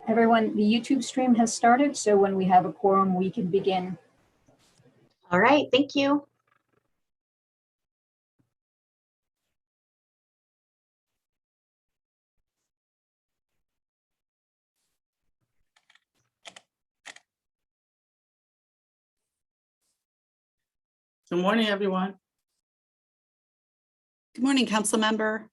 Everyone, the YouTube stream has started, so when we have a quorum, we can begin. All right, thank you. Good morning, everyone. Good morning, council member.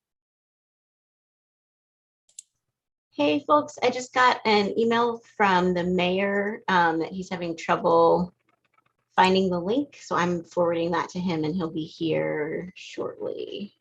Hey, folks, I just got an email from the mayor that he's having trouble finding the link. So I'm forwarding that to him and he'll be here shortly.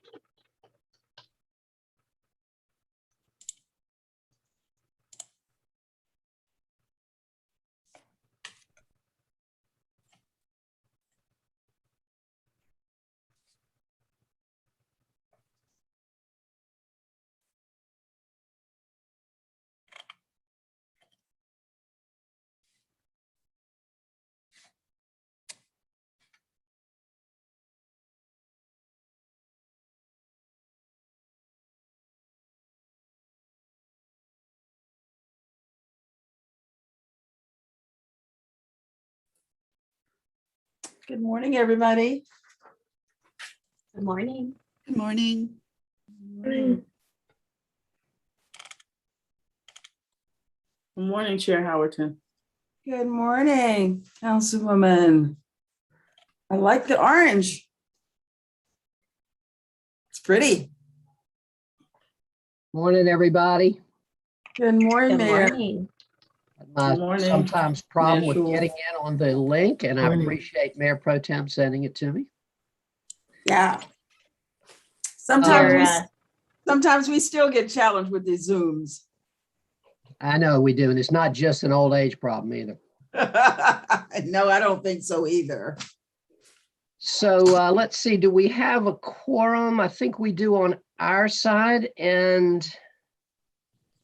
Good morning, everybody. Good morning. Good morning. Good morning, Chair Howerton. Good morning, Councilwoman. I like the orange. It's pretty. Morning, everybody. Good morning, Good Mayor. morning. Good morning, Sometimes problem with Mayor Schul. getting in on the link, and I Morning. appreciate Mayor Pro Tem sending it to me. Yeah. Your, Sometimes we still get challenged with these Zooms. I know we do, and it's not just an old age problem either. No, I don't think so either. So let's see, do we have a quorum? I think we do on our side. And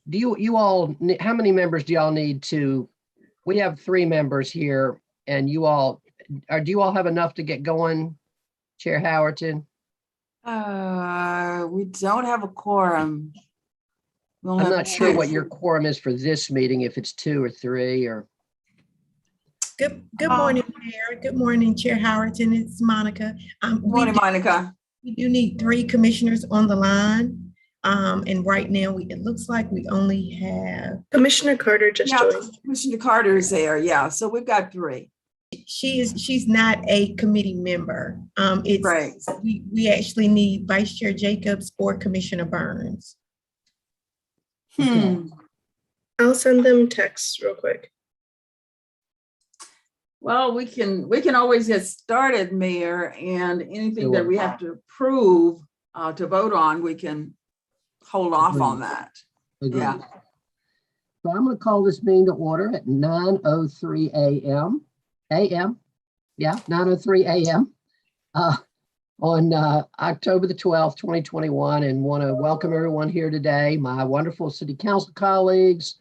do you all, how many members do y'all need to? We have 3 members here, and do you all have enough to get going, Chair Howerton? We don't have a quorum. We'll I'm have not sure two. what your quorum is for this meeting, if it's 2 or 3 or. Good morning, Mayor. Good morning, Chair Howerton. It's Monica. Good morning, Monica. We do need 3 commissioners on the line. And right now, it looks like we only have Commissioner Carter just Yeah, joined. Commissioner Carter is there. Yeah, so we've got 3. she's not a committee member. It's Right. we actually need Vice Chair Jacobs or Commissioner Burns. I'll send them texts real quick. Well, we can always get started, Mayor, and anything that Sure. we have to approve to vote on, we can hold off on that. Agreed. Yeah. So I'm going to call this meeting to order at 9:03 a.m. Yeah, 9:03 a.m. On October the 12th, 2021, and want to welcome everyone here today, my wonderful city council colleagues,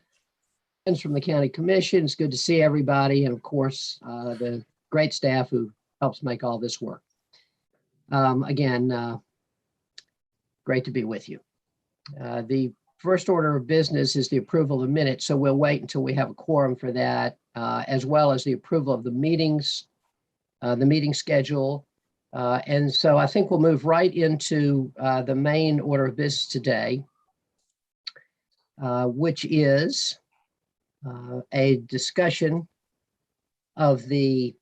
friends from the county commission. It's good to see everybody, and of course, the great staff who helps make all this work. Again, great to be with you. The first order of business is the approval of minutes, so we'll wait until we have a quorum for that, as well as the approval of the meetings, the meeting schedule. And so I think we'll move right into the main order of business today, which is a discussion of the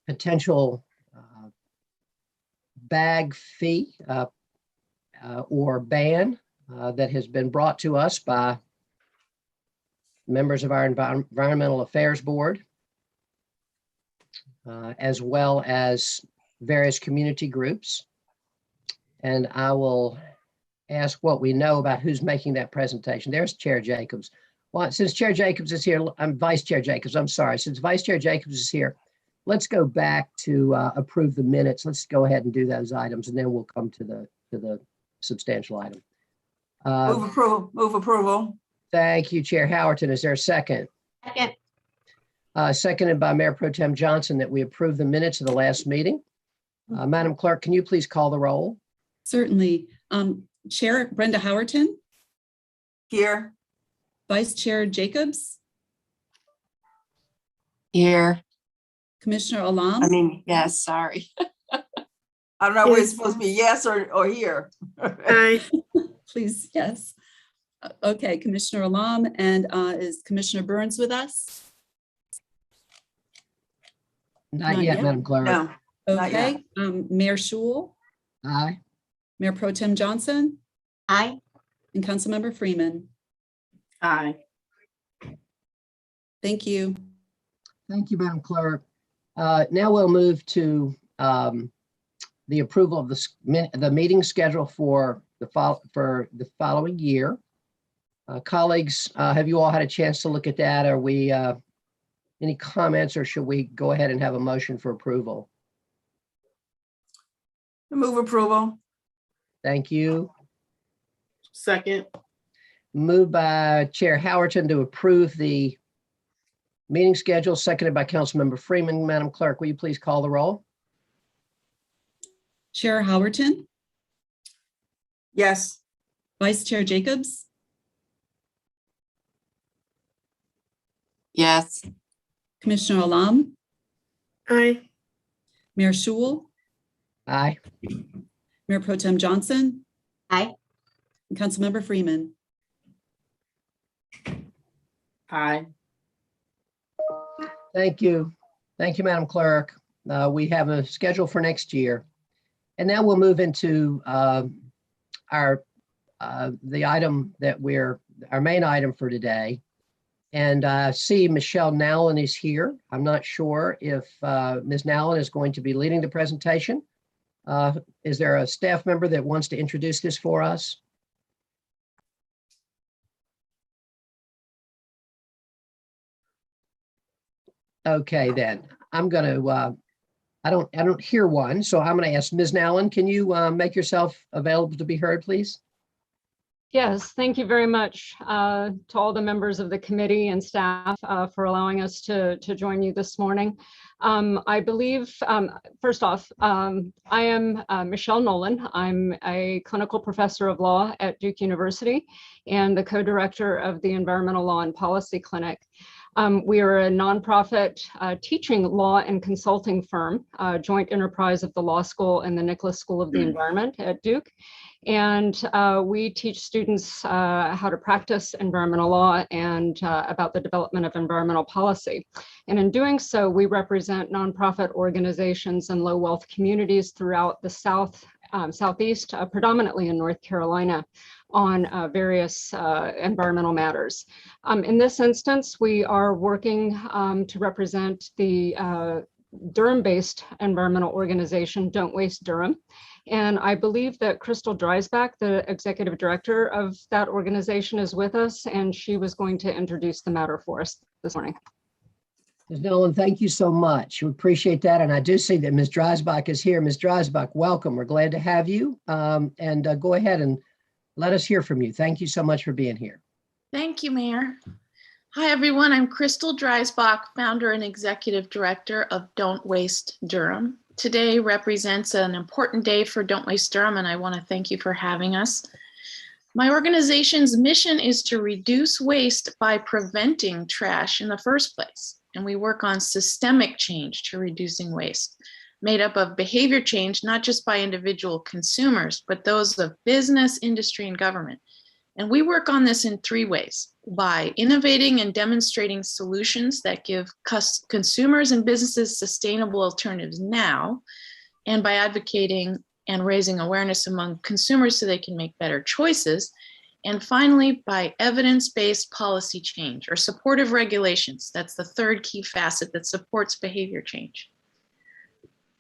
potential bag fee or ban that has been brought to us by members of our Environmental Affairs Board, as well as various community groups. And I will ask what we know about who's making that presentation. There's Chair Jacobs. Well, since Chair Jacobs is here, I'm Vice Chair Jacobs, I'm sorry. Since Vice Chair Jacobs is here, let's go back to approve the minutes. Let's go ahead and do those items, and then we'll come to the substantial item. Move approval. Move approval. Thank you, Chair Howerton. Is there a second? Second. Seconded by Mayor Pro Tem Johnson, that we approve the minutes of the last meeting. Madam Clerk, can you please call the roll? Certainly. Chair Brenda Howerton, Here. Vice Chair Jacobs, Here. Commissioner Alam, I mean, yes, sorry. I don't know, we're supposed to be yes or here. Aye. please, yes. Okay, Commissioner Alam, and is Commissioner Burns with us? Not Not yet, yet. Madam Clerk. No, Not yet. Okay, Mayor Schul, Aye. Mayor Pro Tem Johnson, Aye. and Councilmember Freeman. Aye. Thank you. Thank you, Madam Clerk. Now we'll move to the approval of the meeting schedule for the following year. Colleagues, have you all had a chance to look at that? Are we any comments, or should we go ahead and have a motion for approval? Move approval. Thank you. Second. Moved by Chair Howerton to approve the meeting schedule, seconded by Councilmember Freeman. Madam Clerk, will you please call the roll? Chair Howerton, Yes. Vice Chair Jacobs, Yes. Commissioner Alam, Aye. Mayor Schul, Aye. Mayor Pro Tem Johnson, Aye. and Councilmember Freeman. Aye. Thank you. Thank you, Madam Clerk. We have a schedule for next year. And now we'll move into the item that our main item for today. And I see Michelle Nowlin is here. I'm not sure if Ms. Nowlin is going to be leading the presentation. Is there a staff member that wants to introduce this for us? Okay, then I'm going to, I don't hear one, so I'm going to ask Ms. Nowlin, can you make yourself available to be heard, please? Yes, thank you very much to all the members of the committee and staff for allowing us to join you this morning. I believe, first off, I am Michelle Nowlin. I'm a clinical professor of law at Duke University and the co-director of the Environmental Law and Policy Clinic. We are a nonprofit teaching law and consulting firm, joint enterprise of the law school and the Nicholas School of the Environment at Duke. And we teach students how to practice environmental law and about the development of environmental policy. And in doing so, we represent nonprofit organizations and low wealth communities throughout the Southeast, predominantly in North Carolina, on various environmental matters. In this instance, we are working to represent the Durham-based environmental organization, Don't Waste Durham. And I believe that Crystal Dreisbach, the executive director of that organization, is with us, and she was going to introduce the matter for us this morning. Ms. Nowlin, thank you so much. We appreciate that. And I do see that Ms. Dreisbach is here. Ms. Dreisbach, welcome. We're glad to have you. And go ahead and let us hear from you. Thank you so much for being here. Thank you, Mayor. Hi, everyone. I'm Crystal Dreisbach, founder and executive director of Don't Waste Durham. Today represents an important day for Don't Waste Durham, and I want to thank you for having us. My organization's mission is to reduce waste by preventing trash in the first place. And we work on systemic change to reducing waste, made up of behavior change, not just by individual consumers, but those of business, industry, and government. And we work on this in three ways: by innovating and demonstrating solutions that give consumers and businesses sustainable alternatives now, and by advocating and raising awareness among consumers so they can make better choices. And finally, by evidence-based policy change or supportive regulations. That's the third key facet that supports behavior change.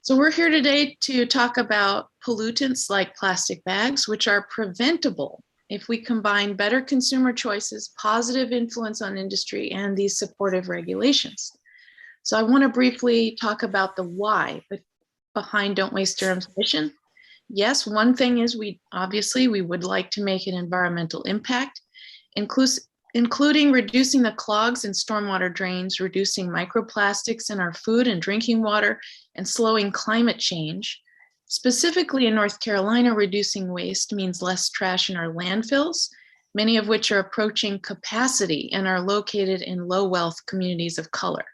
So we're here today to talk about pollutants like plastic bags, which are preventable if we combine better consumer choices, positive influence on industry, and these supportive regulations. So I want to briefly talk about the why behind Don't Waste Durham's mission. Yes, one thing is we would like to make an environmental impact, including reducing the clogs in stormwater drains, reducing microplastics in our food and drinking water, and slowing climate change. Specifically in North Carolina, reducing waste means less trash in our landfills many of which are approaching capacity and are located in low wealth communities of color.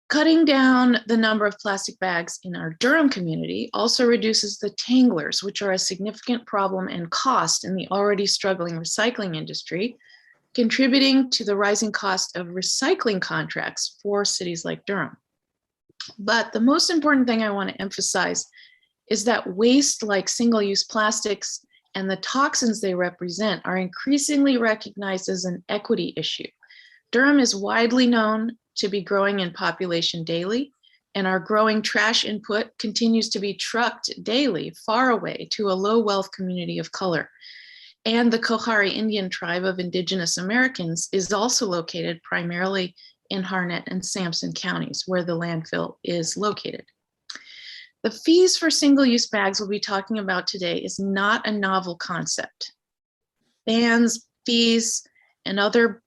Cutting down the number of plastic bags in our Durham community also reduces the tanglers, which are a significant problem and cost in the already struggling recycling industry, contributing to the rising cost of recycling contracts for cities like Durham. But the most important thing I want to emphasize is that waste like single-use plastics and the toxins they represent are increasingly recognized as an equity issue. Durham is widely known to be growing in population daily, and our growing trash input continues to be trucked daily far away to a low wealth community of color. And the Kohari Indian tribe of Indigenous Americans is also located primarily in Harnett and Sampson counties, where the landfill is located. The fees for single-use bags we'll be talking about today is not a novel concept. Bans, fees, and other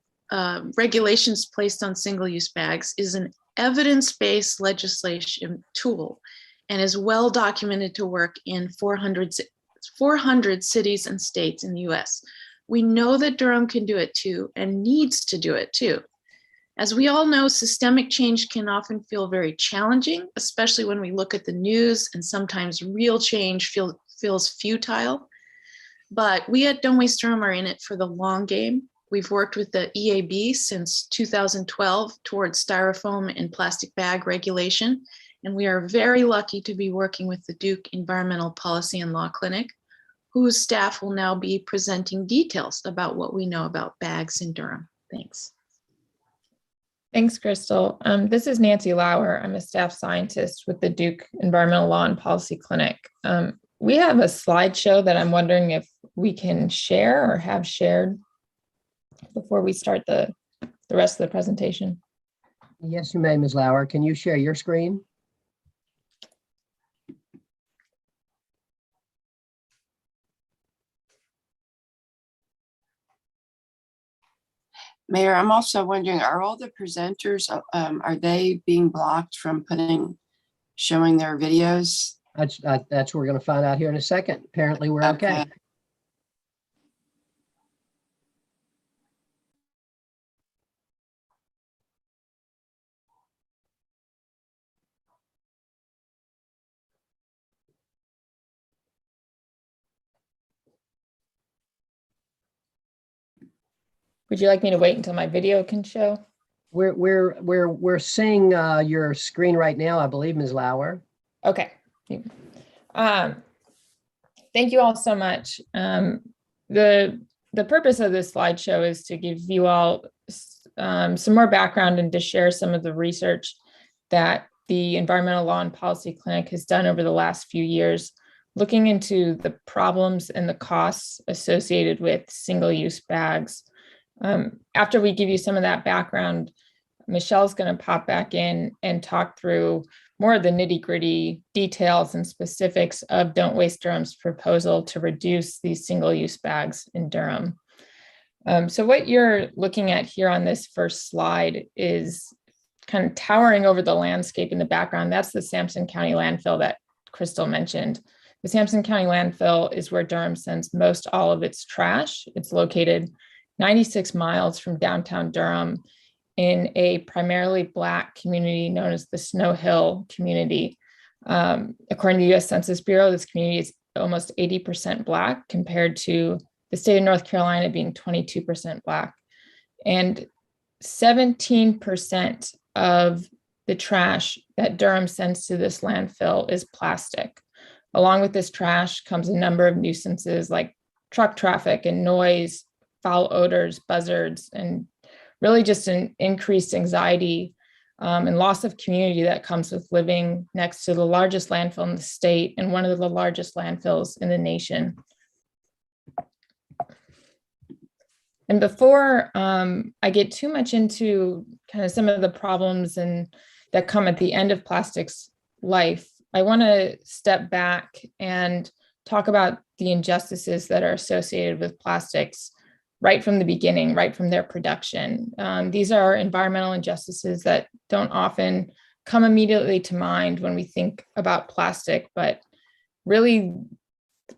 regulations placed on single-use bags is an evidence-based legislation tool and is well documented to work in 400 cities and states in the US. We know that Durham can do it too and needs to do it too. As we all know, systemic change can often feel very challenging, especially when we look at the news, and sometimes real change feels futile. But we at Don't Waste Durham are in it for the long game. We've worked with the EAB since 2012 towards styrofoam and plastic bag regulation, and we are very lucky to be working with the Duke Environmental Policy and Law Clinic, whose staff will now be presenting details about what we know about bags in Durham. Thanks. Thanks, Crystal. This is Nancy Lauer. I'm a staff scientist with the Duke Environmental Law and Policy Clinic. We have a slideshow that I'm wondering if we can share or have shared before we start the rest of the presentation. Yes, you may, Ms. Lauer. Can you share your screen? Mayor, I'm also wondering, are all the presenters, are they being blocked from showing their videos? That's what we're going to find out here in a second. Apparently we're okay. Would you like me to wait until my video can show? We're seeing your screen right now, I believe, Ms. Lauer. Okay. Thank you all so much. The purpose of this slideshow is to give you all some more background and to share some of the research that the Environmental Law and Policy Clinic has done over the last few years, looking into the problems and the costs associated with single-use bags. After we give you some of that background, Michelle's going to pop back in and talk through more of the nitty-gritty details and specifics of Don't Waste Durham's proposal to reduce these single-use bags in Durham. So what you're looking at here on this first slide is kind of towering over the landscape in the background. That's the Sampson County landfill that Crystal mentioned. The Sampson County landfill is where Durham sends most all of its trash. It's located 96 miles from downtown Durham in a primarily Black community known as the Snow Hill community. According to the US Census Bureau, this community is almost 80% Black compared to the state of North Carolina being 22% Black. And 17% of the trash that Durham sends to this landfill is plastic. Along with this trash comes a number of nuisances like truck traffic and noise, foul odors, buzzards, and really just an increased anxiety and loss of community that comes with living next to the largest landfill in the state and one of the largest landfills in the nation. And before I get too much into kind of some of the problems that come at the end of plastic's life, I want to step back and talk about the injustices that are associated with plastics right from the beginning, right from their production. These are environmental injustices that don't often come immediately to mind when we think about plastic, but really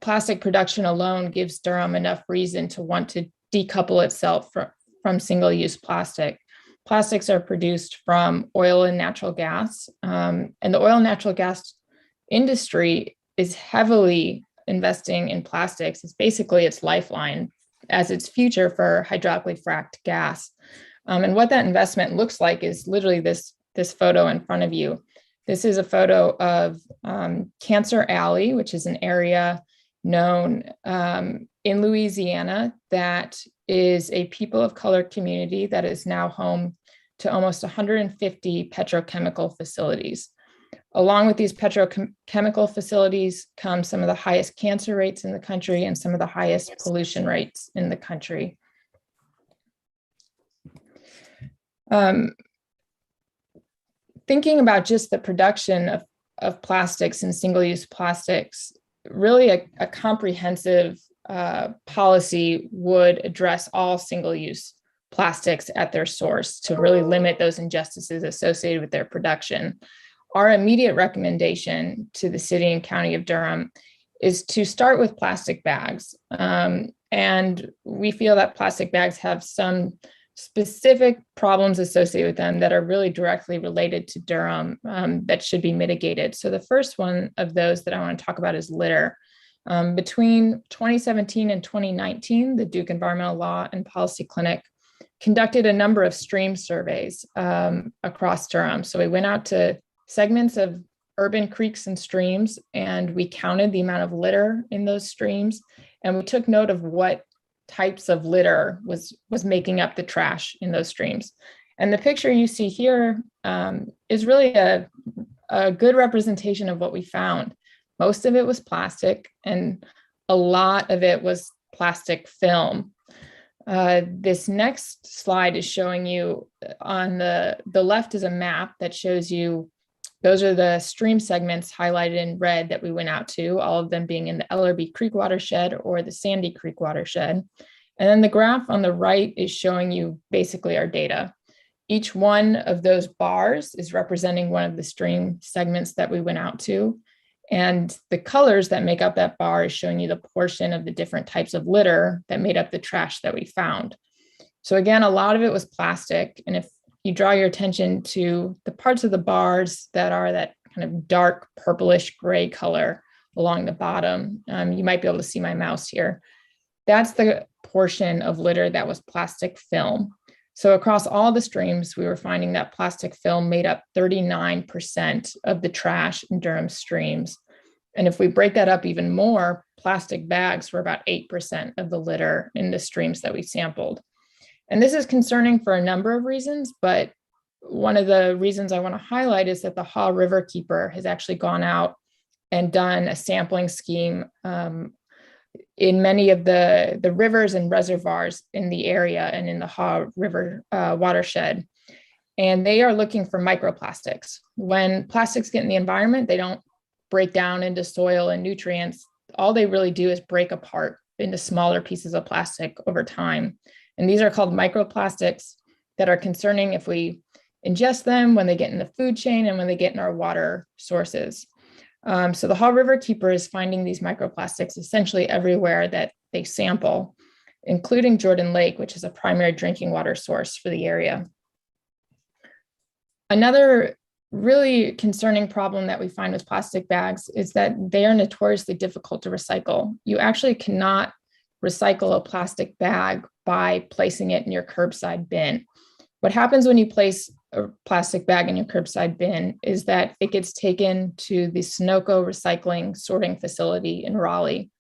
plastic production alone gives Durham enough reason to want to decouple itself from single-use plastic. Plastics are produced from oil and natural gas, and the oil and natural gas industry is heavily investing in plastics. It's basically its lifeline as its future for hydraulically fracked gas. And what that investment looks like is literally this photo in front of you. This is a photo of Cancer Alley, which is an area known in Louisiana that is a people of color community that is now home to almost 150 petrochemical facilities. Along with these petrochemical facilities come some of the highest cancer rates in the country and some of the highest pollution rates in the country. Thinking about just the production of plastics and single-use plastics, really a comprehensive policy would address all single-use plastics at their source to really limit those injustices associated with their production. Our immediate recommendation to the city and county of Durham is to start with plastic bags. And we feel that plastic bags have some specific problems associated with them that are really directly related to Durham that should be mitigated. So the first one of those that I want to talk about is litter. Between 2017 and 2019, the Duke Environmental Law and Policy Clinic conducted a number of stream surveys across Durham. So we went out to segments of urban creeks and streams, and we counted the amount of litter in those streams, and we took note of what types of litter was making up the trash in those streams. And the picture you see here is really a good representation of what we found. Most of it was plastic, and a lot of it was plastic film. This next slide is showing you on the left is a map that shows you, those are the stream segments highlighted in red that we went out to, all of them being in the Ellerby Creek watershed or the Sandy Creek watershed. And then the graph on the right is showing you basically our data. Each one of those bars is representing one of the stream segments that we went out to. And the colors that make up that bar is showing you the portion of the different types of litter that made up the trash that we found. So again, a lot of it was plastic. And if you draw your attention to the parts of the bars that are that kind of dark purplish gray color along the bottom, you might be able to see my mouse here. That's the portion of litter that was plastic film. So across all the streams, we were finding that plastic film made up 39% of the trash in Durham streams. And if we break that up even more, plastic bags were about 8% of the litter in the streams that we sampled. And this is concerning for a number of reasons, but one of the reasons I want to highlight is that the Haw River Keeper has actually gone out and done a sampling scheme in many of the rivers and reservoirs in the area and in the Haw River watershed. And they are looking for microplastics. When plastics get in the environment, they don't break down into soil and nutrients. All they really do is break apart into smaller pieces of plastic over time. And these are called microplastics that are concerning if we ingest them, when they get in the food chain, and when they get in our water sources. So the Haw River Keeper is finding these microplastics essentially everywhere that they sample, including Jordan Lake, which is a primary drinking water source for the area. Another really concerning problem that we find with plastic bags is that they are notoriously difficult to recycle. You actually cannot recycle a plastic bag by placing it in your curbside bin. What happens when you place a plastic bag in your curbside bin is that it gets taken to the Sunoco recycling sorting facility in Raleigh.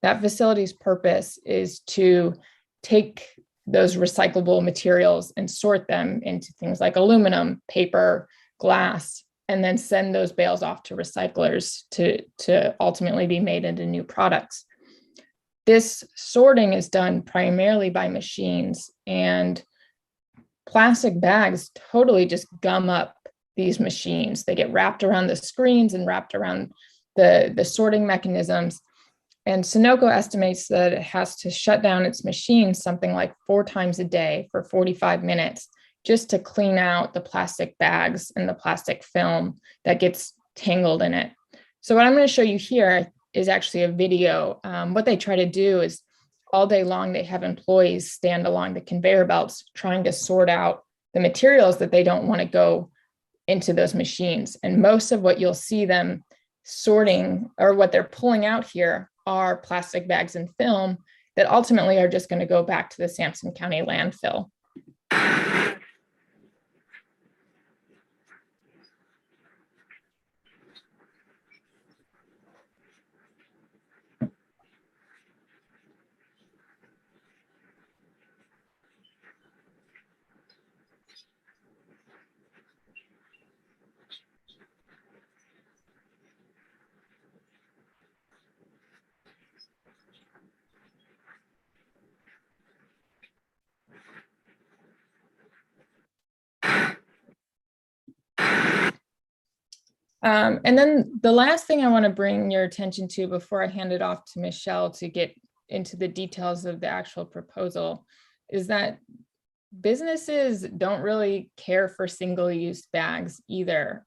That facility's purpose is to take those recyclable materials and sort them into things like aluminum, paper, glass, and then send those bales off to recyclers to ultimately be made into new products. This sorting is done primarily by machines, and plastic bags totally just gum up these machines. They get wrapped around the screens and wrapped around the sorting mechanisms. And Sunoco estimates that it has to shut down its machines something like 4 times a day for 45 minutes just to clean out the plastic bags and the plastic film that gets tangled in it. So what I'm going to show you here is actually a video. What they try to do is all day long, they have employees stand along the conveyor belts trying to sort out the materials that they don't want to go into those machines. And most of what you'll see them sorting, or what they're pulling out here, are plastic bags and film that ultimately are just going to go back to the Sampson County landfill. And then the last thing I want to bring your attention to before I hand it off to Michelle to get into the details of the actual proposal is that businesses don't really care for single-use bags either.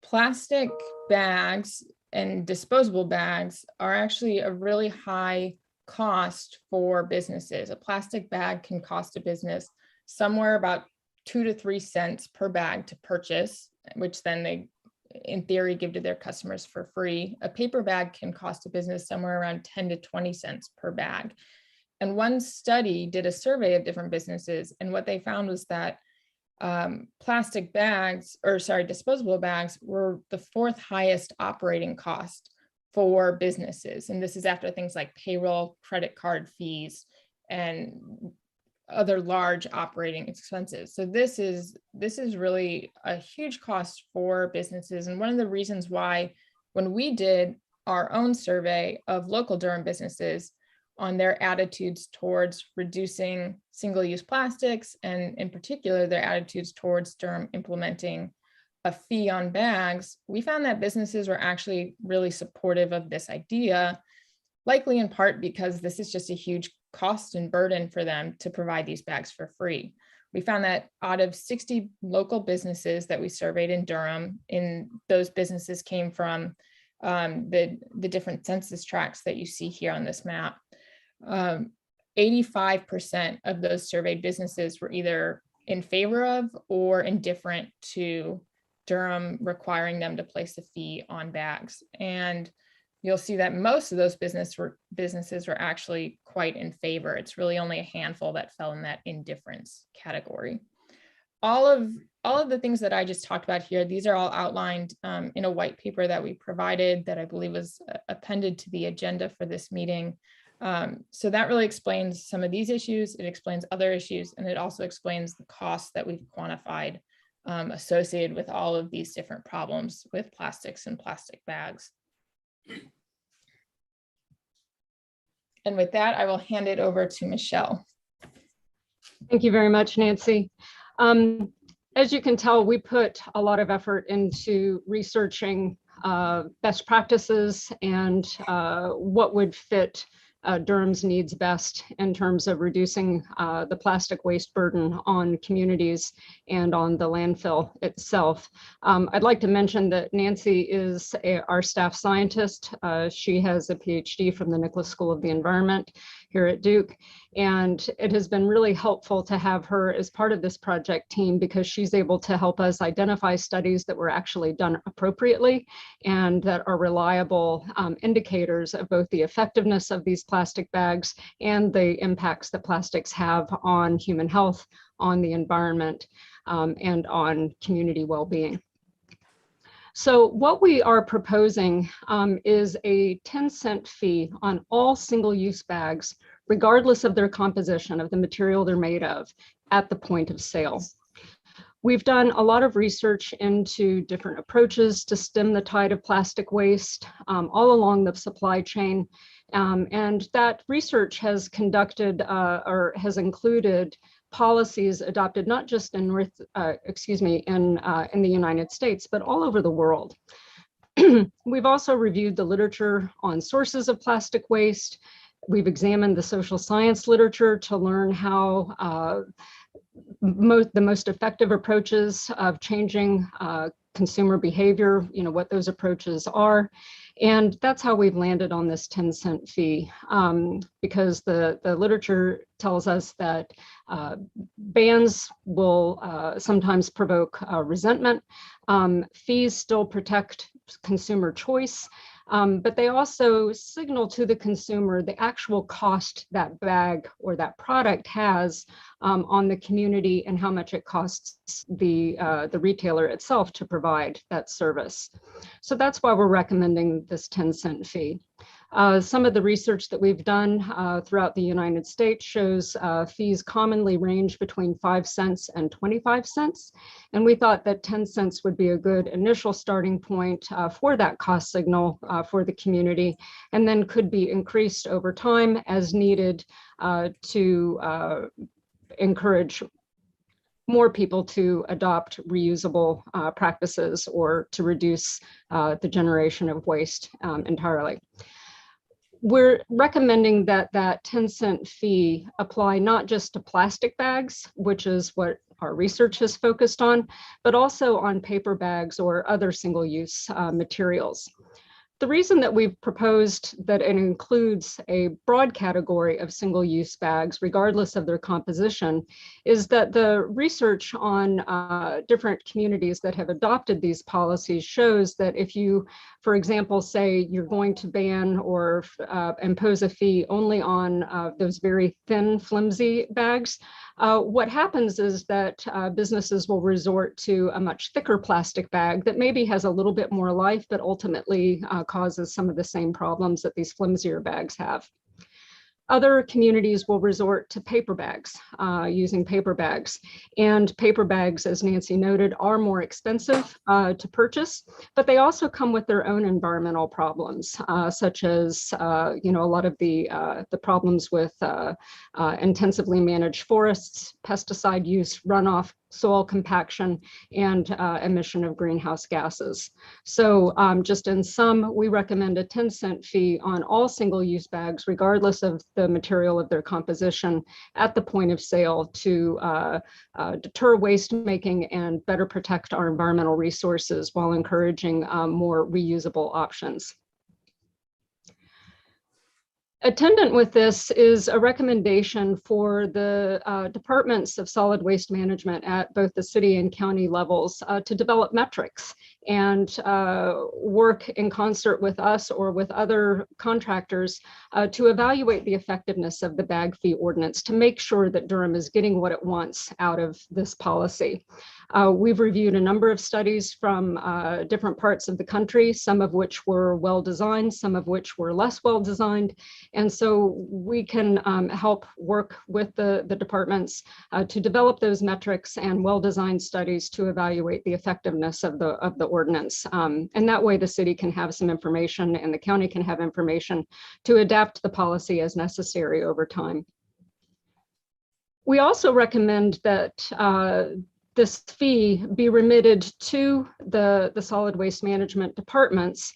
Plastic bags and disposable bags are actually a really high cost for businesses. A plastic bag can cost a business somewhere about 2 to 3 cents per bag to purchase, which then they, in theory, give to their customers for free. A paper bag can cost a business somewhere around 10 to 20 cents per bag. And one study did a survey of different businesses, and what they found was that disposable bags were the 4th highest operating cost for businesses. And this is after things like payroll, credit card fees, and other large operating expenses. So this is really a huge cost for businesses. And one of the reasons why, when we did our own survey of local Durham businesses on their attitudes towards reducing single-use plastics, and in particular, their attitudes towards Durham implementing a fee on bags, we found that businesses were actually really supportive of this idea, likely in part because this is just a huge cost and burden for them to provide these bags for free. We found that out of 60 local businesses that we surveyed in Durham, those businesses came from the different census tracts that you see here on this map. 85% of those surveyed businesses were either in favor of or indifferent to Durham requiring them to place a fee on bags. And you'll see that most of those businesses were actually quite in favor. It's really only a handful that fell in that indifference category. All of the things that I just talked about here, these are all outlined in a white paper that we provided that I believe was appended to the agenda for this meeting. So that really explains some of these issues. It explains other issues, and it also explains the costs that we've quantified associated with all of these different problems with plastics and plastic bags. And with that, I will hand it over to Michelle. Thank you very much, Nancy. As you can tell, we put a lot of effort into researching best practices and what would fit Durham's needs best in terms of reducing the plastic waste burden on communities and on the landfill itself. I'd like to mention that Nancy is our staff scientist. She has a PhD from the Nicholas School of the Environment here at Duke, and it has been really helpful to have her as part of this project team because she's able to help us identify studies that were actually done appropriately and that are reliable indicators of both the effectiveness of these plastic bags and the impacts that plastics have on human health, on the environment, and on community well-being. So what we are proposing is a 10-cent fee on all single-use bags, regardless of their composition, of the material they're made of, at the point of sale. We've done a lot of research into different approaches to stem the tide of plastic waste all along the supply chain. And that research has conducted or has included policies adopted not just in the United States, but all over the world. We've also reviewed the literature on sources of plastic waste. We've examined the social science literature to learn how the most effective approaches of changing consumer behavior, what those approaches are. And that's how we've landed on this 10-cent fee, because the literature tells us that bans will sometimes provoke resentment. Fees still protect consumer choice, but they also signal to the consumer the actual cost that bag or that product has on the community and how much it costs the retailer itself to provide that service. So that's why we're recommending this 10-cent fee. Some of the research that we've done throughout the United States shows fees commonly range between 5 cents and 25 cents. And we thought that 10 cents would be a good initial starting point for that cost signal for the community, and then could be increased over time as needed to encourage more people to adopt reusable practices or to reduce the generation of waste entirely. We're recommending that that 10-cent fee apply not just to plastic bags, which is what our research has focused on, but also on paper bags or other single-use materials. The reason that we've proposed that it includes a broad category of single-use bags, regardless of their composition, is that the research on different communities that have adopted these policies shows that if you, for example, say you're going to ban or impose a fee only on those very thin, flimsy bags, what happens is that businesses will resort to a much thicker plastic bag that maybe has a little bit more life, but ultimately causes some of the same problems that these flimsier bags have. Other communities will resort to paper bags, using paper bags. And paper bags, as Nancy noted, are more expensive to purchase, but they also come with their own environmental problems, such as a lot of the problems with intensively managed forests, pesticide use, runoff, soil compaction, and emission of greenhouse gases. So just in sum, we recommend a 10-cent fee on all single-use bags, regardless of the material of their composition, at the point of sale to deter waste making and better protect our environmental resources while encouraging more reusable options. Attendant with this is a recommendation for the departments of solid waste management at both the city and county levels to develop metrics and work in concert with us or with other contractors to evaluate the effectiveness of the bag fee ordinance to make sure that Durham is getting what it wants out of this policy. We've reviewed a number of studies from different parts of the country, some of which were well-designed, some of which were less well-designed. And so we can help work with the departments to develop those metrics and well-designed studies to evaluate the effectiveness of the ordinance. And that way the city can have some information and the county can have information to adapt the policy as necessary over time. We also recommend that this fee be remitted to the solid waste management departments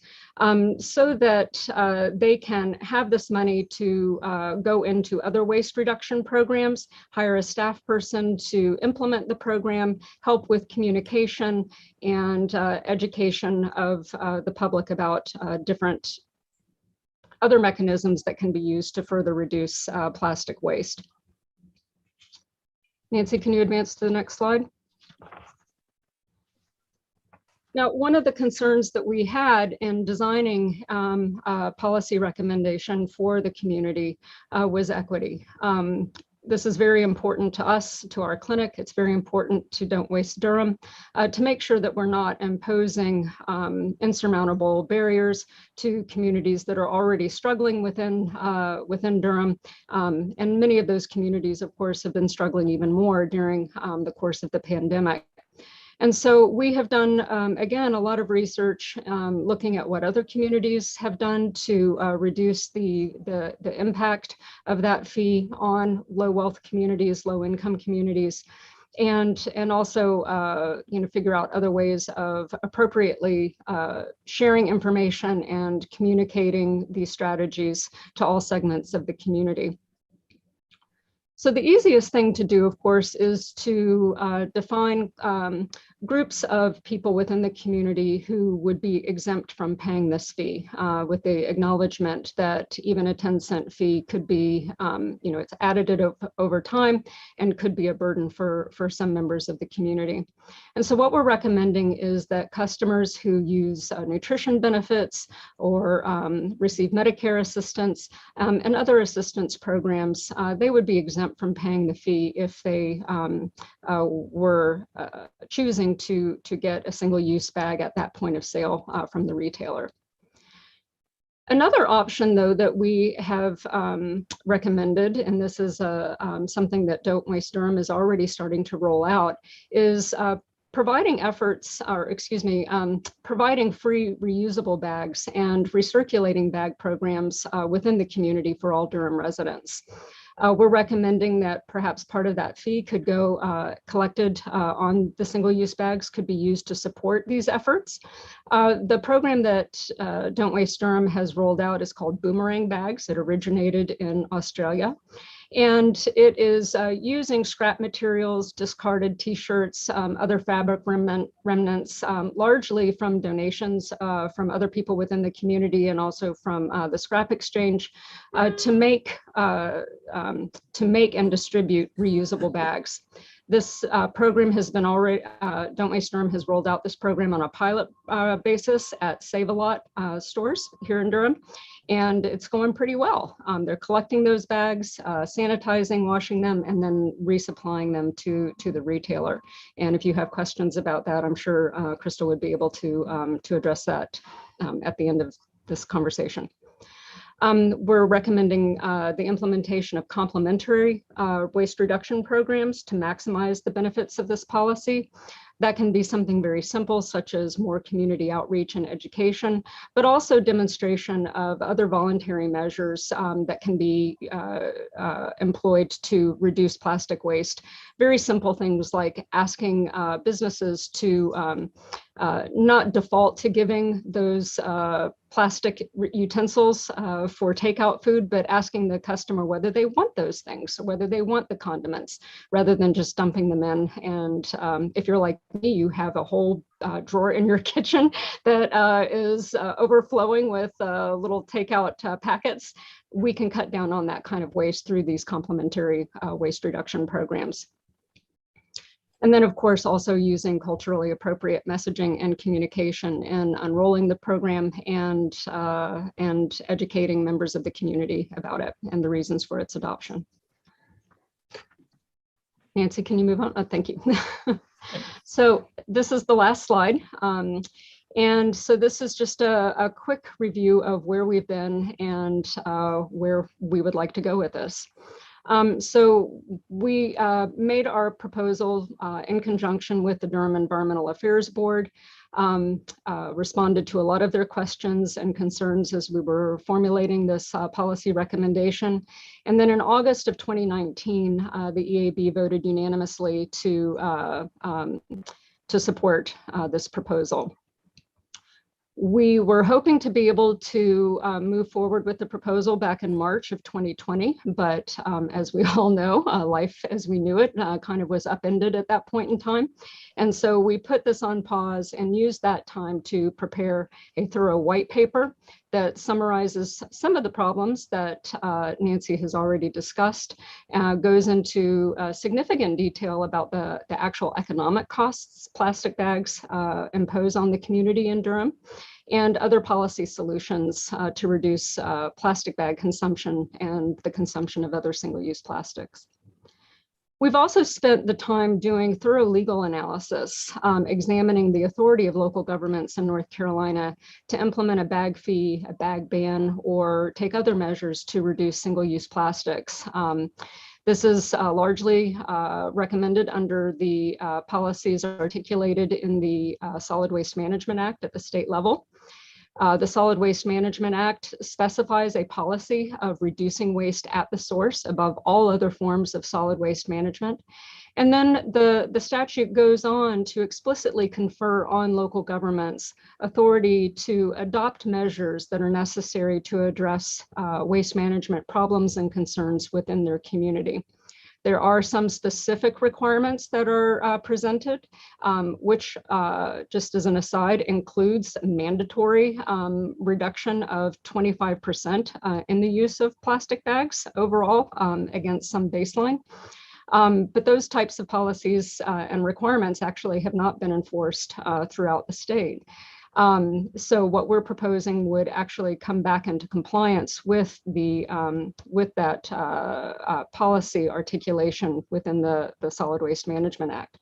so that they can have this money to go into other waste reduction programs, hire a staff person to implement the program, help with communication and education of the public about different other mechanisms that can be used to further reduce plastic waste. Nancy, can you advance to the next slide? Now, one of the concerns that we had in designing a policy recommendation for the community was equity. This is very important to us, to our clinic. It's very important to Don't Waste Durham to make sure that we're not imposing insurmountable barriers to communities that are already struggling within Durham. And many of those communities, of course, have been struggling even more during the course of the pandemic. And so we have done, again, a lot of research looking at what other communities have done to reduce the impact of that fee on low wealth communities, low income communities, and also figure out other ways of appropriately sharing information and communicating these strategies to all segments of the community. So the easiest thing to do, of course, is to define groups of people within the community who would be exempt from paying this fee, with the acknowledgement that even a 10-cent fee could be, it's additive over time and could be a burden for some members of the community. And so what we're recommending is that customers who use nutrition benefits or receive Medicare assistance and other assistance programs, they would be exempt from paying the fee if they were choosing to get a single-use bag at that point of sale from the retailer. Another option, though, that we have recommended, and this is something that Don't Waste Durham is already starting to roll out, is providing providing free reusable bags and recirculating bag programs within the community for all Durham residents. We're recommending that perhaps part of that fee could go collected on the single-use bags could be used to support these efforts. The program that Don't Waste Durham has rolled out is called Boomerang Bags. It originated in Australia. And it is using scrap materials, discarded t-shirts, other fabric remnants, largely from donations from other people within the community and also from the scrap exchange to make and distribute reusable bags. This program has been already, Don't Waste Durham has rolled out this program on a pilot basis at Save-A-Lot stores here in Durham, and it's going pretty well. They're collecting those bags, sanitizing, washing them, and then resupplying them to the retailer. And if you have questions about that, I'm sure Crystal would be able to address that at the end of this conversation. We're recommending the implementation of complementary waste reduction programs to maximize the benefits of this policy. That can be something very simple, such as more community outreach and education, but also demonstration of other voluntary measures that can be employed to reduce plastic waste. Very simple things like asking businesses to not default to giving those plastic utensils for takeout food, but asking the customer whether they want those things, whether they want the condiments, rather than just dumping them in. And if you're like me, you have a whole drawer in your kitchen that is overflowing with little takeout packets, we can cut down on that kind of waste through these complementary waste reduction programs. And then, of course, also using culturally appropriate messaging and communication in unrolling the program and educating members of the community about it and the reasons for its adoption. Nancy, can you move on? Oh, thank you. So this is the last slide. And so this is just a quick review of where we've been and where we would like to go with this. So we made our proposal in conjunction with the Durham Environmental Affairs Board, responded to a lot of their questions and concerns as we were formulating this policy recommendation. And then in August of 2019, the EAB voted unanimously to support this proposal. We were hoping to be able to move forward with the proposal back in March of 2020, but as we all know, life as we knew it kind of was upended at that point in time. And so we put this on pause and used that time to prepare a thorough white paper that summarizes some of the problems that Nancy has already discussed, goes into significant detail about the actual economic costs plastic bags impose on the community in Durham, and other policy solutions to reduce plastic bag consumption and the consumption of other single-use plastics. We've also spent the time doing thorough legal analysis, examining the authority of local governments in North Carolina to implement a bag fee, a bag ban, or take other measures to reduce single-use plastics. This is largely recommended under the policies articulated in the Solid Waste Management Act at the state level. The Solid Waste Management Act specifies a policy of reducing waste at the source above all other forms of solid waste management. And then the statute goes on to explicitly confer on local governments authority to adopt measures that are necessary to address waste management problems and concerns within their community. There are some specific requirements that are presented, which, just as an aside, includes mandatory reduction of 25% in the use of plastic bags overall against some baseline. But those types of policies and requirements actually have not been enforced throughout the state. So what we're proposing would actually come back into compliance with the with that policy articulation within the Solid Waste Management Act.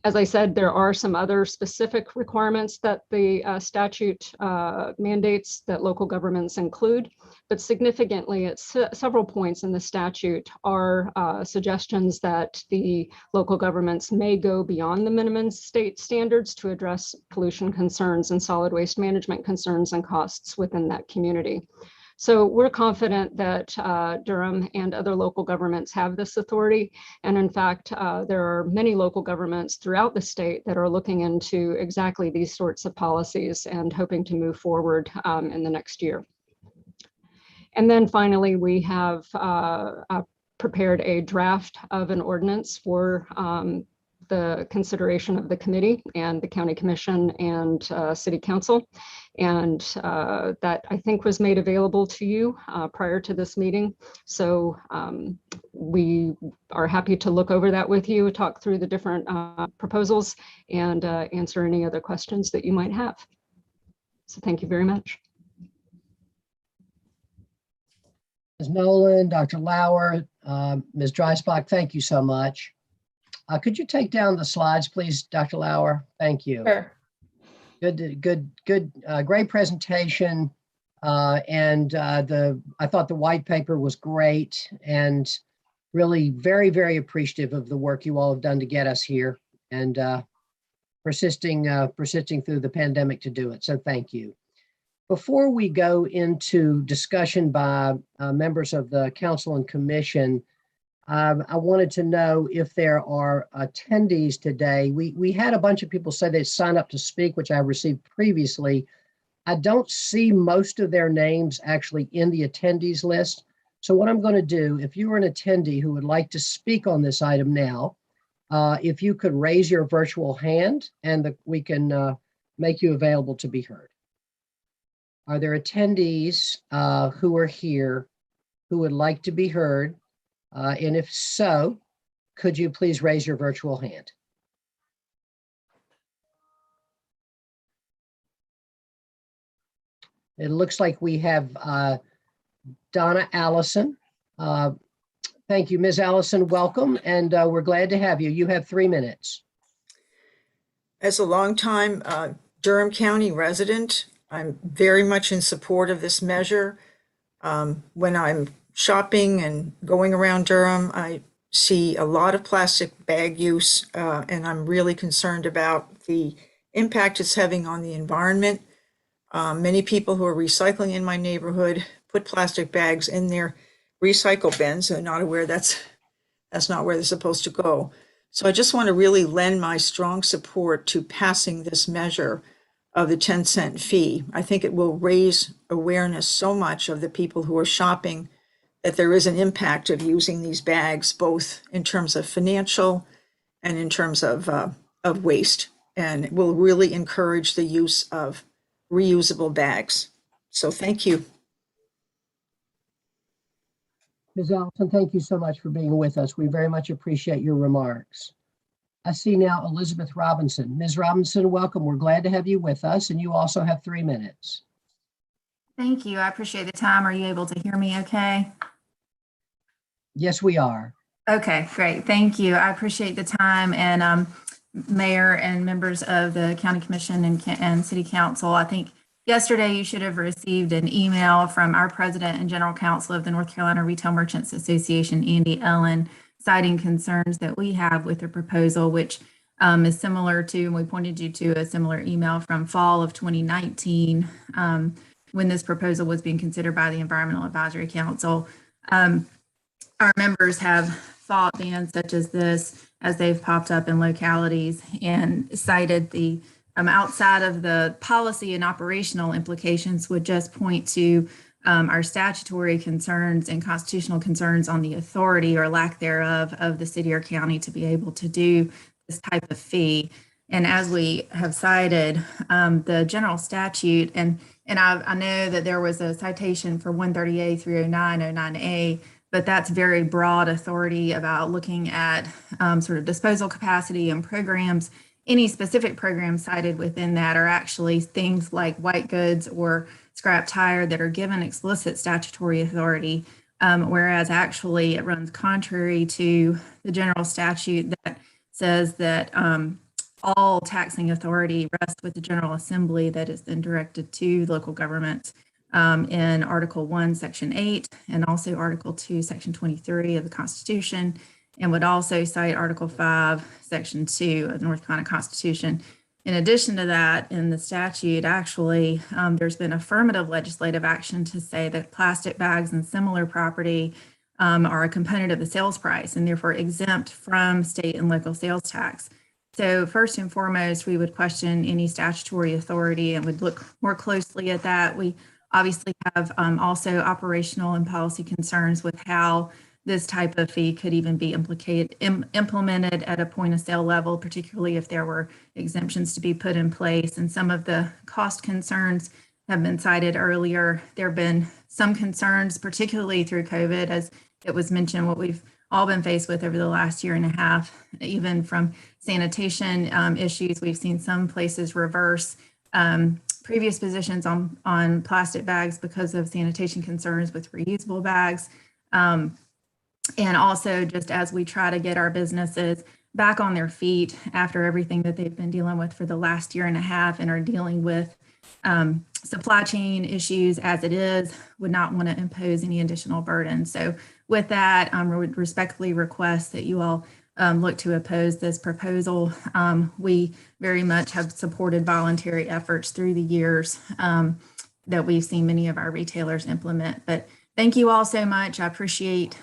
As I said, there are some other specific requirements that the statute mandates that local governments include, but significantly at several points in the statute are suggestions that the local governments may go beyond the minimum state standards to address pollution concerns and solid waste management concerns and costs within that community. So we're confident that Durham and other local governments have this authority. And in fact, there are many local governments throughout the state that are looking into exactly these sorts of policies and hoping to move forward in the next year. And then finally, we have prepared a draft of an ordinance for the consideration of the committee and the county commission and city council. And that I think was made available to you prior to this meeting. So we are happy to look over that with you, talk through the different proposals and answer any other questions that you might have. So thank you very much. Ms. Nowlin, Dr. Lauer, Ms. Dreisbach, thank you so much. Could you take down the slides, please, Dr. Lauer? Thank you. Sure. Good, great presentation. I thought the white paper was great and really very, very appreciative of the work you all have done to get us here and persisting through the pandemic to do it. So thank you. Before we go into discussion by members of the council and commission, I wanted to know if there are attendees today. We had a bunch of people say they signed up to speak, which I received previously. I don't see most of their names actually in the attendees list. So what I'm going to do, if you are an attendee who would like to speak on this item now, if you could raise your virtual hand and we can make you available to be heard. Are there attendees who are here who would like to be heard? And if so, could you please raise your virtual hand? It looks like we have Donna Allison. Thank you, Ms. Allison, welcome, and we're glad to have you. You have 3 minutes. As a longtime Durham County resident, I'm very much in support of this measure. When I'm shopping and going around Durham, I see a lot of plastic bag use, and I'm really concerned about the impact it's having on the environment. Many people who are recycling in my neighborhood put plastic bags in their recycle bins and not aware that's not where they're supposed to go. So I just want to really lend my strong support to passing this measure of the 10-cent fee. I think it will raise awareness so much of the people who are shopping that there is an impact of using these bags, both in terms of financial and in terms of waste, and it will really encourage the use of reusable bags. So thank you. Ms. Allison, thank you so much for being with us. We very much appreciate your remarks. I see now Elizabeth Robinson. Ms. Robinson, welcome. We're glad to have you with us, and you also have 3 minutes. Thank you. I appreciate the time. Are you able to hear me okay? Yes, we are. Okay, great. Thank you. I appreciate the time. And Mayor and members of the County Commission and City Council, I think yesterday you should have received an email from our President and General Counsel of the North Carolina Retail Merchants Association, Andy Ellen, citing concerns that we have with the proposal, which is similar to, and we pointed you to a similar email from fall of 2019 when this proposal was being considered by the Environmental Advisory Council. Our members have thought bans such as this as they've popped up in localities and cited the outside of the policy and operational implications would just point to our statutory concerns and constitutional concerns on the authority or lack thereof of the city or county to be able to do this type of fee. And as we have cited, the general statute, and I know that there was a citation for 130A 30909A, but that's very broad authority about looking at sort of disposal capacity and programs. Any specific programs cited within that are actually things like white goods or scrap tire that are given explicit statutory authority, whereas actually it runs contrary to the general statute that says that all taxing authority rests with the General Assembly that is then directed to local governments in Article 1, Section 8, and also Article 2, Section 23 of the Constitution, and would also cite Article 5, Section 2 of the North Carolina Constitution. In addition to that, in the statute, actually, there's been affirmative legislative action to say that plastic bags and similar property are a component of the sales price and therefore exempt from state and local sales tax. So first and foremost, we would question any statutory authority and would look more closely at that. We obviously have also operational and policy concerns with how this type of fee could even be implemented at a point of sale level, particularly if there were exemptions to be put in place. And some of the cost concerns have been cited earlier. There have been some concerns, particularly through COVID, as it was mentioned, what we've all been faced with over the last year and a half, even from sanitation issues. We've seen some places reverse previous positions on plastic bags because of sanitation concerns with reusable bags. And also just as we try to get our businesses back on their feet after everything that they've been dealing with for the last year and a half and are dealing with supply chain issues as it is, would not want to impose any additional burden. So with that, I would respectfully request that you all look to oppose this proposal. We very much have supported voluntary efforts through the years that we've seen many of our retailers implement. But thank you all so much. I appreciate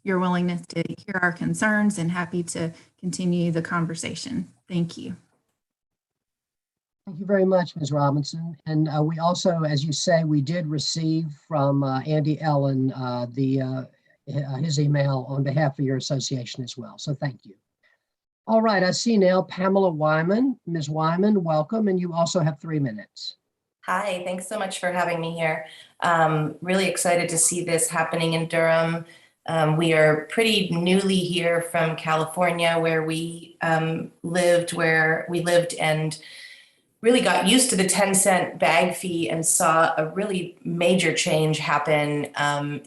your willingness to hear our concerns and happy to continue the conversation. Thank you. Thank you very much, Ms. Robinson. And we also, as you say, we did receive from Andy Ellen his email on behalf of your association as well. So thank you. All right, I see now Pamela Wyman. Ms. Wyman, welcome. And you also have 3 minutes. Hi, thanks so much for having me here. Really excited to see this happening in Durham. We are pretty newly here from California, where we lived and really got used to the 10-cent bag fee and saw a really major change happen.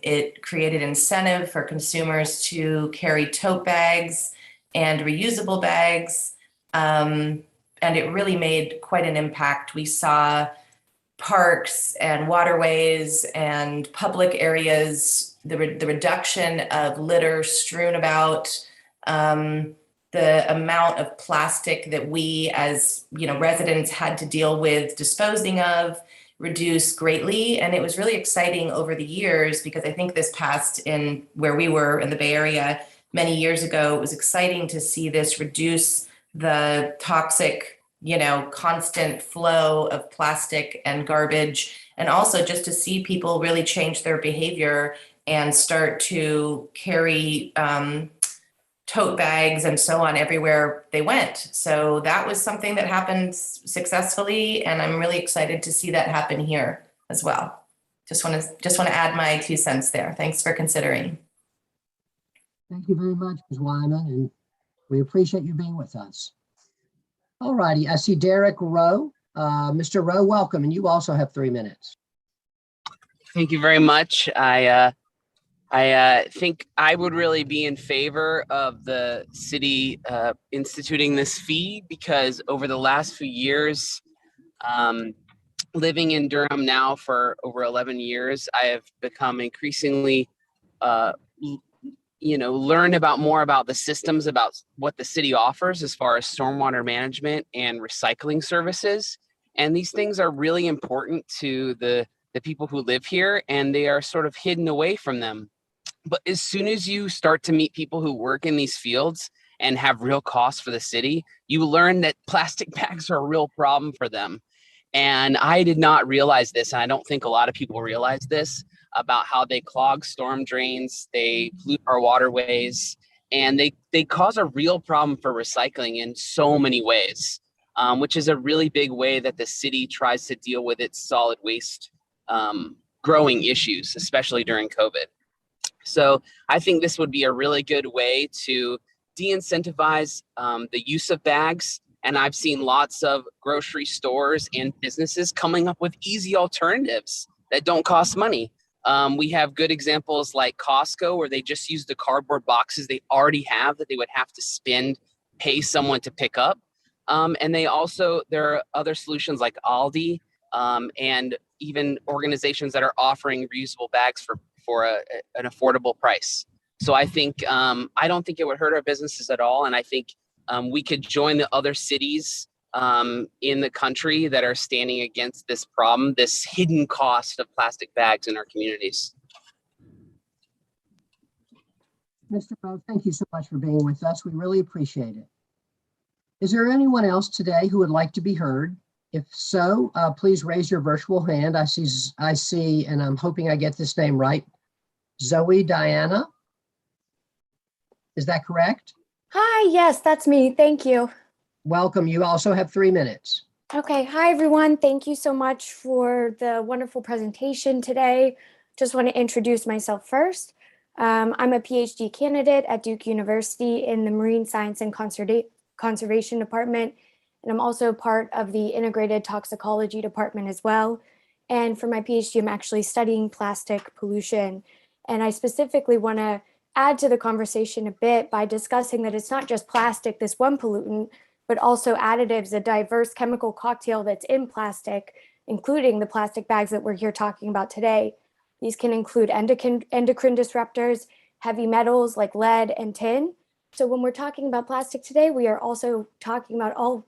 It created incentive for consumers to carry tote bags and reusable bags. And it really made quite an impact. We saw parks and waterways and public areas, the reduction of litter strewn about, the amount of plastic that we as residents had to deal with disposing of reduced greatly. And it was really exciting over the years, because I think this passed in where we were in the Bay Area many years ago. It was exciting to see this reduce the toxic constant flow of plastic and garbage, and also just to see people really change their behavior and start to carry tote bags and so on everywhere they went. So that was something that happened successfully, and I'm really excited to see that happen here as well. Just want to add my 2 cents there. Thanks for considering. Thank you very much, Ms. Wyman, and we appreciate you being with us. All righty, I see Derek Rowe. Mr. Rowe, welcome, and you also have 3 minutes. Thank you very much. I think I would really be in favor of the city instituting this fee, because over the last few years, living in Durham now for over 11 years, I have become increasingly learn more about the systems, about what the city offers as far as stormwater management and recycling services. And these things are really important to the people who live here, and they are sort of hidden away from them. But as soon as you start to meet people who work in these fields and have real costs for the city, you learn that plastic bags are a real problem for them. And I did not realize this, and I don't think a lot of people realize this, about how they clog storm drains, they pollute our waterways, and they cause a real problem for recycling in so many ways, which is a really big way that the city tries to deal with its solid waste growing issues, especially during COVID. So I think this would be a really good way to de-incentivize the use of bags. And I've seen lots of grocery stores and businesses coming up with easy alternatives that don't cost money. We have good examples like Costco, where they just use the cardboard boxes they already have that they would have to pay someone to pick up. And there are other solutions like Aldi and even organizations that are offering reusable bags for an affordable price. So I think, I don't think it would hurt our businesses at all. And I think we could join the other cities in the country that are standing against this problem, this hidden cost of plastic bags in our communities. Mr. Rowe, thank you so much for being with us. We really appreciate it. Is there anyone else today who would like to be heard? If so, please raise your virtual hand. I see, and I'm hoping I get this name right, ZOie Diana. Is that correct? Hi, yes, that's me. Thank you. Welcome. You also have 3 minutes. Okay. Hi, everyone. Thank you so much for the wonderful presentation today. Just want to introduce myself first. I'm a PhD candidate at Duke University in the Marine Science and Conservation Department, and I'm also part of the Integrated Toxicology Department as well. And for my PhD, I'm actually studying plastic pollution. And I specifically want to add to the conversation a bit by discussing that it's not just plastic, this one pollutant, but also additives, a diverse chemical cocktail that's in plastic, including the plastic bags that we're here talking about today. These can include endocrine disruptors, heavy metals like lead and tin. So when we're talking about plastic today, we are also talking about all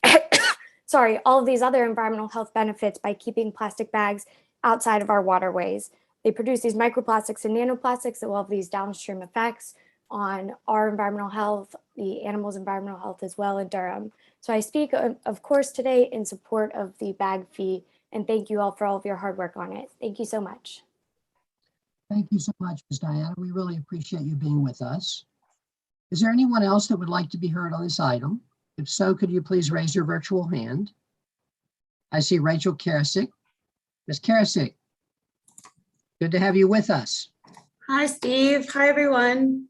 of these other environmental health benefits by keeping plastic bags outside of our waterways. They produce these microplastics and nanoplastics that will have these downstream effects on our environmental health, the animals' environmental health as well in Durham. So I speak, of course, today in support of the bag fee, and thank you all for all of your hard work on it. Thank you so much. Thank you so much, Ms. Diana. We really appreciate you being with us. Is there anyone else that would like to be heard on this item? If so, could you please raise your virtual hand? I see Rachel Karasik. Ms. Karasik, good to have you with us. Hi, Steve. Hi, everyone.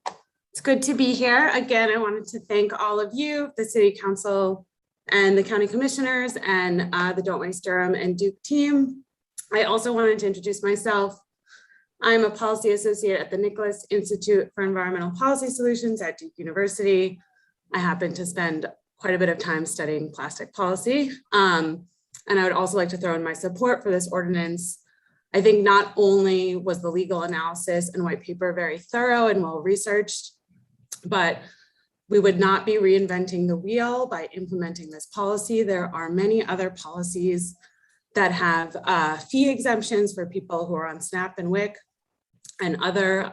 It's good to be here. Again, I wanted to thank all of you, the City Council and the County Commissioners and the Don't Waste Durham and Duke team. I also wanted to introduce myself. I'm a policy associate at the Nicholas Institute for Environmental Policy Solutions at Duke University. I happen to spend quite a bit of time studying plastic policy. And I would also like to throw in my support for this ordinance. I think not only was the legal analysis and white paper very thorough and well-researched, but we would not be reinventing the wheel by implementing this policy. There are many other policies that have fee exemptions for people who are on SNAP and WIC and other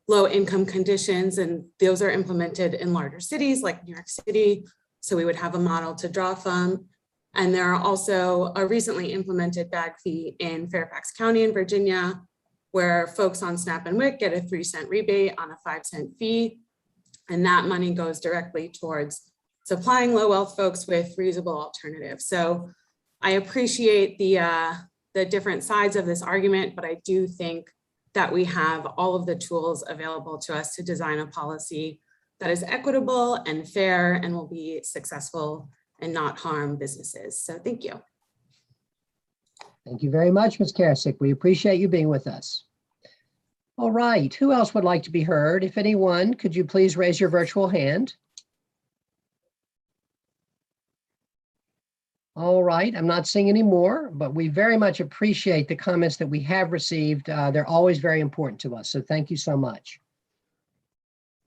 low income conditions. And those are implemented in larger cities like New York City. So we would have a model to draw from. And there are also a recently implemented bag fee in Fairfax County in Virginia, where folks on SNAP and WIC get a 3-cent rebate on a 5-cent fee. And that money goes directly towards supplying low wealth folks with reusable alternatives. So I appreciate the different sides of this argument, but I do think that we have all of the tools available to us to design a policy that is equitable and fair and will be successful and not harm businesses. So thank you. Thank you very much, Ms. Karasik. We appreciate you being with us. All right, who else would like to be heard? If anyone, could you please raise your virtual hand? All right, I'm not seeing any more, but we very much appreciate the comments that we have received. They're always very important to us, so thank you so much.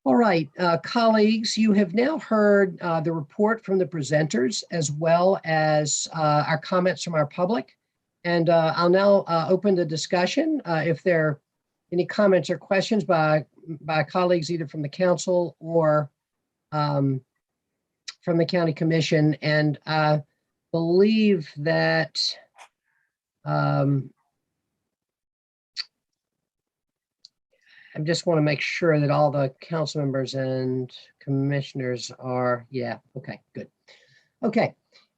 All right, colleagues, you have now heard the report from the presenters as well as our comments from our public. And I'll now open the discussion. If there are any comments or questions by colleagues, either from the council or from the county commission. And the believe that I just want to make sure that all the council members and commissioners are, yeah, okay, good. Okay,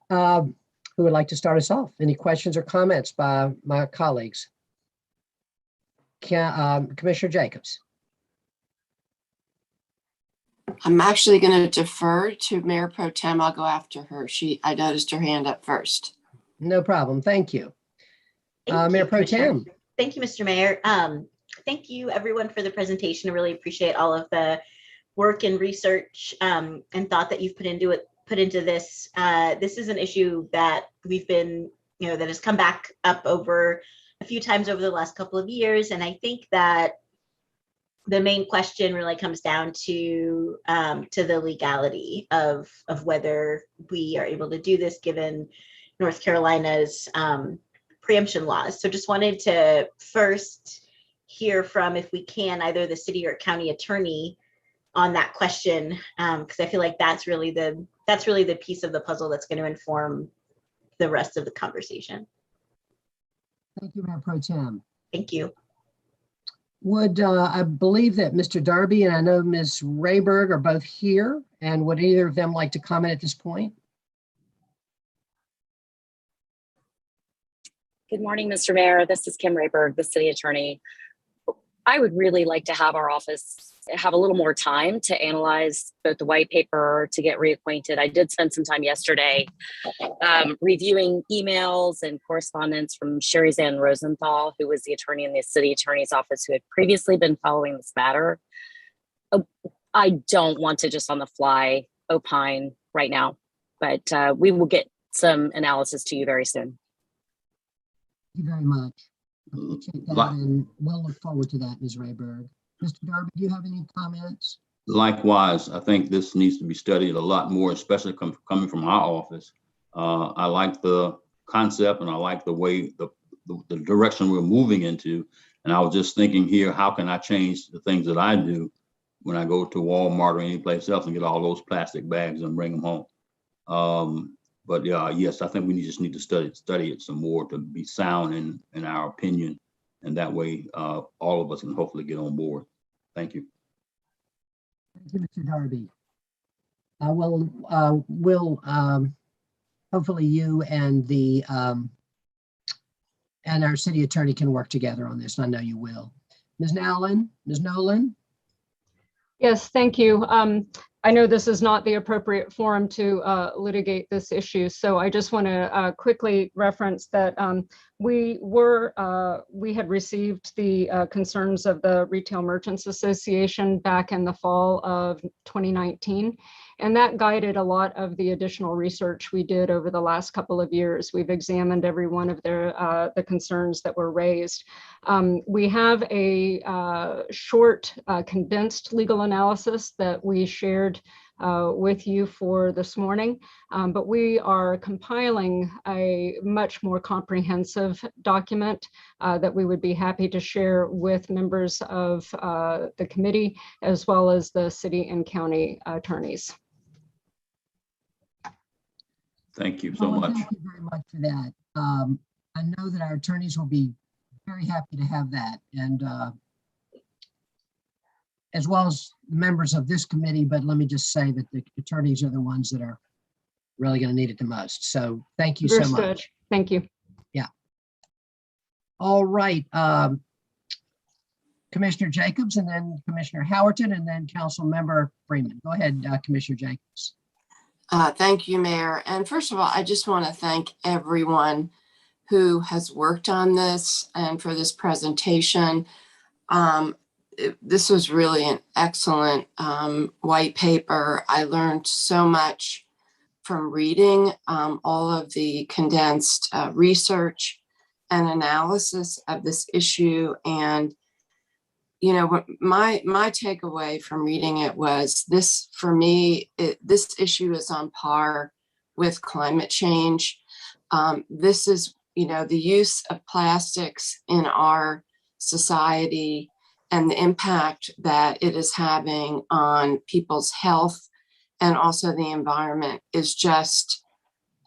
who would like to start us off? Any questions or comments by my colleagues? Commissioner Jacobs. I'm actually going to defer to Mayor Pro Tem. I'll go after her. I noticed her hand up first. No problem. Thank you. Thank Mayor you, Pro Commissioner. Tem. Thank you, Mr. Mayor. Thank you everyone for the presentation. I really appreciate all of the work and research and thought that you've put into this. This is an issue that we've been, that has come back up over a few times over the last couple of years. And I think that the main question really comes down to the legality of whether we are able to do this given North Carolina's preemption laws. So just wanted to first hear from, if we can, either the city or county attorney on that question, because I feel like that's really the piece of the puzzle that's going to inform the rest of the conversation. Thank you, Mayor Pro Tem. Thank you. Would I believe that Mr. Darby and I know Ms. Rehberg are both here, and would either of them like to comment at this point? Good morning, Mr. Mayor. This is Kim Rehberg, the city attorney. I would really like to have our office have a little more time to analyze both the white paper, to get reacquainted. I did spend some time yesterday reviewing emails and correspondence from Sherry Zan Rosenthal, who was the attorney in the city attorney's office who had previously been following this matter. I don't want to just on the fly opine right now, but we will get some analysis to you very soon. Thank you very much. I appreciate that, and we'll look forward to that, Ms. Rehberg. Mr. Darby, do you have any comments? Likewise, I think this needs to be studied a lot more, especially coming from our office. I like the concept and I like the way, the direction we're moving into. And I was just thinking here, how can I change the things that I do when I go to Walmart or any place else and get all those plastic bags and bring them home? But yeah, yes, I think we just need to study it some more to be sound in our opinion. And that way, all of us can hopefully get on board. Thank you. Thank you, Mr. Darby. Hopefully you and and our city attorney can work together on this, and I know you will. Ms. Nowlin, Ms. Nowlin? Yes, thank you. I know this is not the appropriate forum to litigate this issue, so I just want to quickly reference that we had received the concerns of the Retail Merchants Association back in the fall of 2019, and that guided a lot of the additional research we did over the last couple of years. We've examined every one of the concerns that were raised. We have a short, condensed legal analysis that we shared with you for this morning, but we are compiling a much more comprehensive document that we would be happy to share with members of the committee, as well as the city and county attorneys. Thank you so much. Thank you very much for that. I know that our attorneys will be very happy to have that, and as well as members of this committee, but let me just say that the attorneys are the ones that are really going to need it the most. So thank you so much. Thank you. Yeah. All right. Commissioner Jacobs, and then Commissioner Howerton, and then Council Member Freeman. Go ahead, Commissioner Jacobs. Thank you, Mayor. And first of all, I just want to thank everyone who has worked on this and for this presentation. This was really an excellent white paper. I learned so much from reading all of the condensed research and analysis of this issue. And, you know, my takeaway from reading it was this, for me, this issue is on par with climate change. This is, you know, the use of plastics in our society and the impact that it is having on people's health and also the environment is just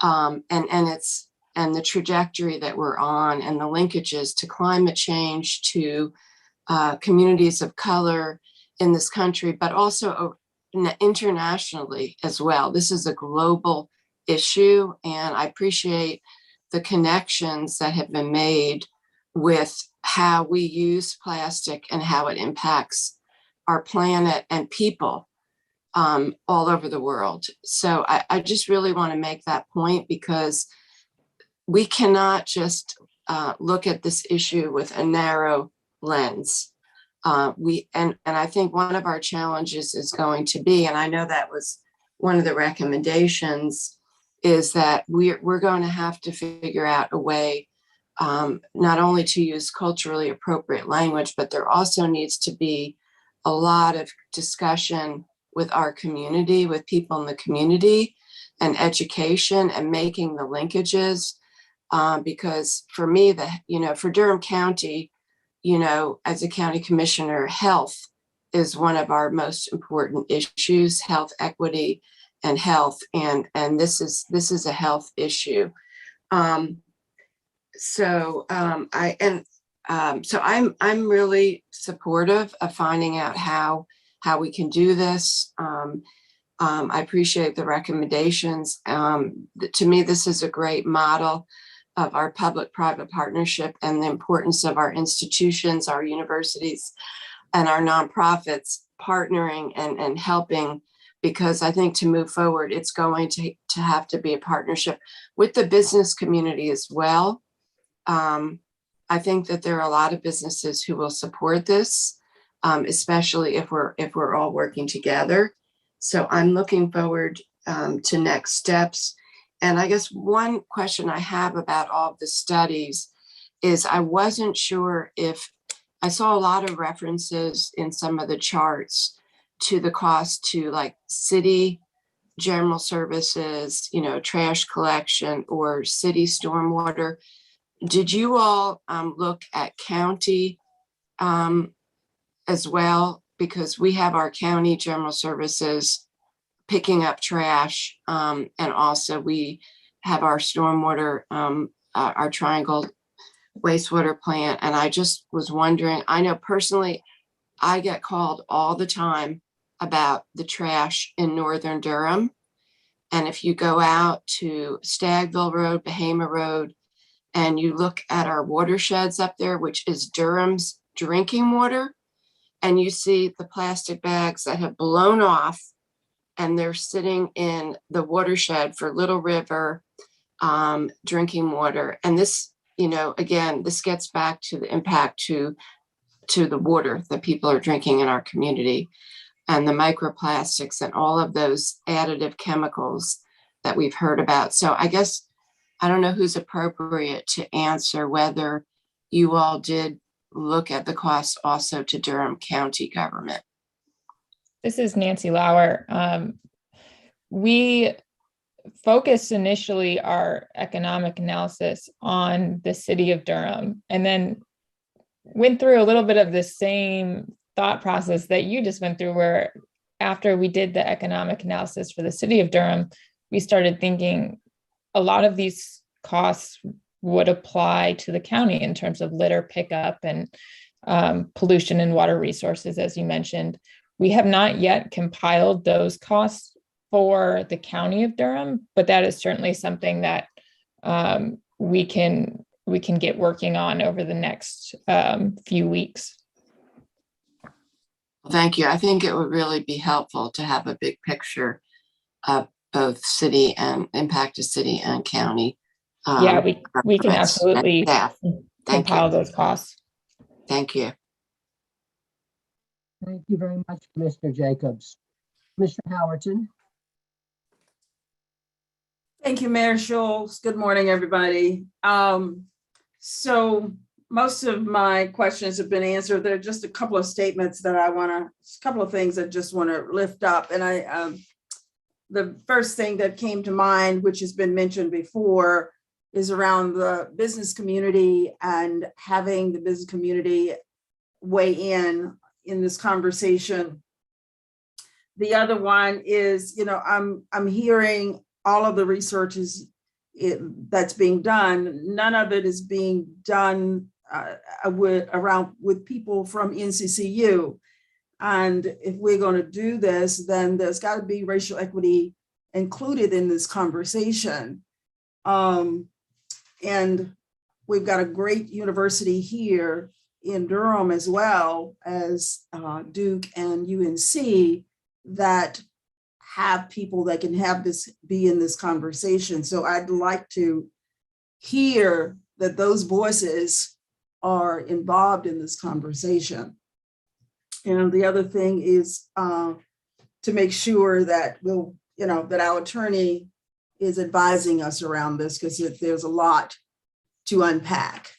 and the trajectory that we're on and the linkages to climate change, to communities of color in this country, but also internationally as well. This is a global issue, and I appreciate the connections that have been made with how we use plastic and how it impacts our planet and people all over the world. So I just really want to make that point, because we cannot just look at this issue with a narrow lens. And I think one of our challenges is going to be, and I know that was one of the recommendations, is that we're going to have to figure out a way not only to use culturally appropriate language, but there also needs to be a lot of discussion with our community, with people in the community, and education and making the linkages. Because for me, for Durham County, as a county commissioner, health is one of our most important issues, health equity and health. And this is a health issue. So I'm really supportive of finding out how we can do this. I appreciate the recommendations. To me, this is a great model of our public-private partnership and the importance of our institutions, our universities, and our nonprofits partnering and helping, because I think to move forward, it's going to have to be a partnership with the business community as well. I think that there are a lot of businesses who will support this, especially if we're all working together. So I'm looking forward to next steps. And I guess one question I have about all of the studies is I wasn't sure if I saw a lot of references in some of the charts to the cost to like city general services, trash collection, or city stormwater. Did you all look at county as well? Because we have our county general services picking up trash, and also we have our stormwater, our Triangle wastewater plant. And I just was wondering, I know personally, I get called all the time about the trash in northern Durham. And if you go out to Stagville Road, Bahama Road, and you look at our watersheds up there, which is Durham's drinking water, and you see the plastic bags that have blown off and they're sitting in the watershed for Little River drinking water. And this, again, this gets back to the impact to the water that people are drinking in our community, and the microplastics and all of those additive chemicals that we've heard about. So I guess I don't know who's appropriate to answer whether you all did look at the costs also to Durham County government. This is Nancy Lauer. We focused initially our economic analysis on the city of Durham, and then went through a little bit of the same thought process that you just went through, where after we did the economic analysis for the city of Durham, we started thinking a lot of these costs would apply to the county in terms of litter pickup and pollution and water resources, as you mentioned. We have not yet compiled those costs for the county of Durham, but that is certainly something that we can get working on over the next few weeks. Thank you. I think it would really be helpful to have a big picture of both city and impact to city and county. Yeah, we can absolutely compile those costs. Thank you. Thank you very much, Commissioner Jacobs. Commissioner Howerton. Thank you, Mayor Schultz. Good morning, everybody. So most of my questions have been answered. There are just a couple of statements that a couple of things I just want to lift up. And the first thing that came to mind, which has been mentioned before, is around the business community and having the business community weigh in this conversation. The other one is, I'm hearing all of the research is that's being done. None of it is being done with people from NCCU. And if we're going to do this, then there's got to be racial equity included in this conversation. And we've got a great university here in Durham as well as Duke and UNC that have people that can have this be in this conversation. So I'd like to hear that those voices are involved in this conversation. And the other thing is to make sure that that our attorney is advising us around this, because there's a lot to unpack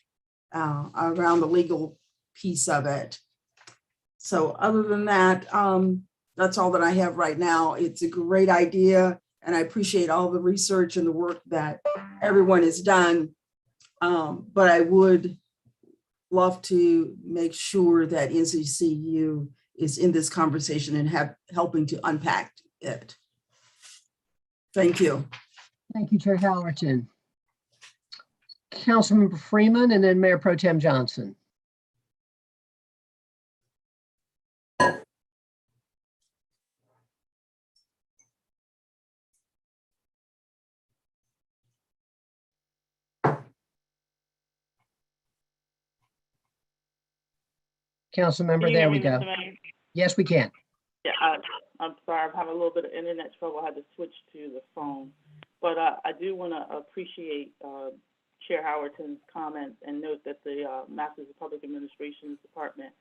around the legal piece of it. So other than that, that's all that I have right now. It's a great idea, and I appreciate all the research and the work that everyone has done. But I would love to make sure that NCCU is in this conversation and helping to unpack it. Thank you. Thank you, Chair Howerton. Councilmember Freeman, and then Mayor Pro Tem Johnson. Councilmember, there we go. Yes, we can. Yeah, I'm sorry, I'm having a little bit of internet trouble. I had to switch to the phone. But I do want to appreciate Chair Howerton's comments and note that the Masters of Public Administration Department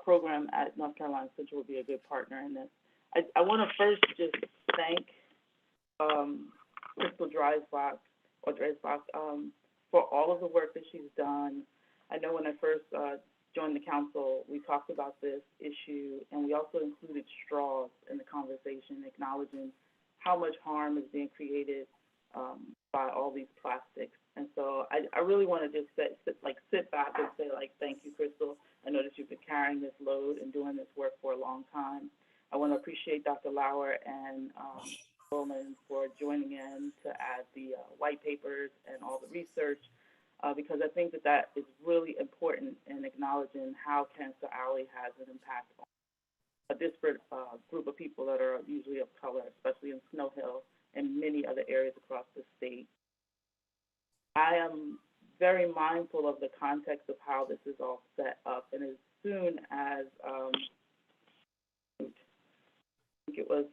program at North Carolina Central will be a good partner in this. I want to first just thank Crystal Dreisbach for all of the work that she's done. I know when I first joined the council, we talked about this issue, and we also included straws in the conversation, acknowledging how much harm is being created by all these plastics. And so I really want to just sit back and say, thank you, Crystal. I know that you've been carrying this load and doing this work for a long time. I want to appreciate Dr. Lauer and Bowman for joining in to add the white papers and all the research, because I think that is really important in acknowledging how Cancer Alley has an impact on a disparate group of people that are usually of color, especially in Snow Hill and many other areas across the state. I am very mindful of the context of how this is all set up, and as soon as I think it was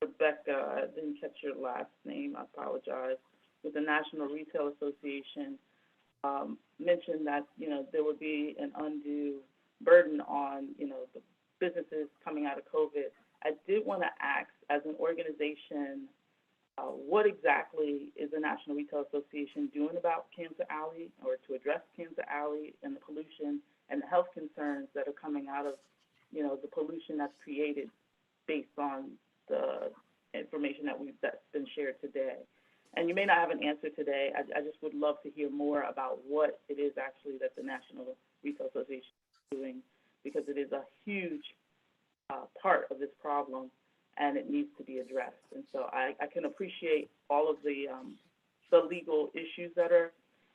Rebecca, I didn't catch your last name, I apologize, with the National Retail Association, mentioned that, there would be an undue burden on, the businesses coming out of COVID. I did want to ask, as an organization, what exactly is the National Retail Association doing about Cancer Alley, or to address Cancer Alley and the pollution and the health concerns that are coming out of, the pollution that's created based on the information that's been shared today. And you may not have an answer today. I just would love to hear more about what it is actually that the National Retail Association is doing, because it is a huge part of this problem, and it needs to be addressed. And so I can appreciate all of the legal issues that are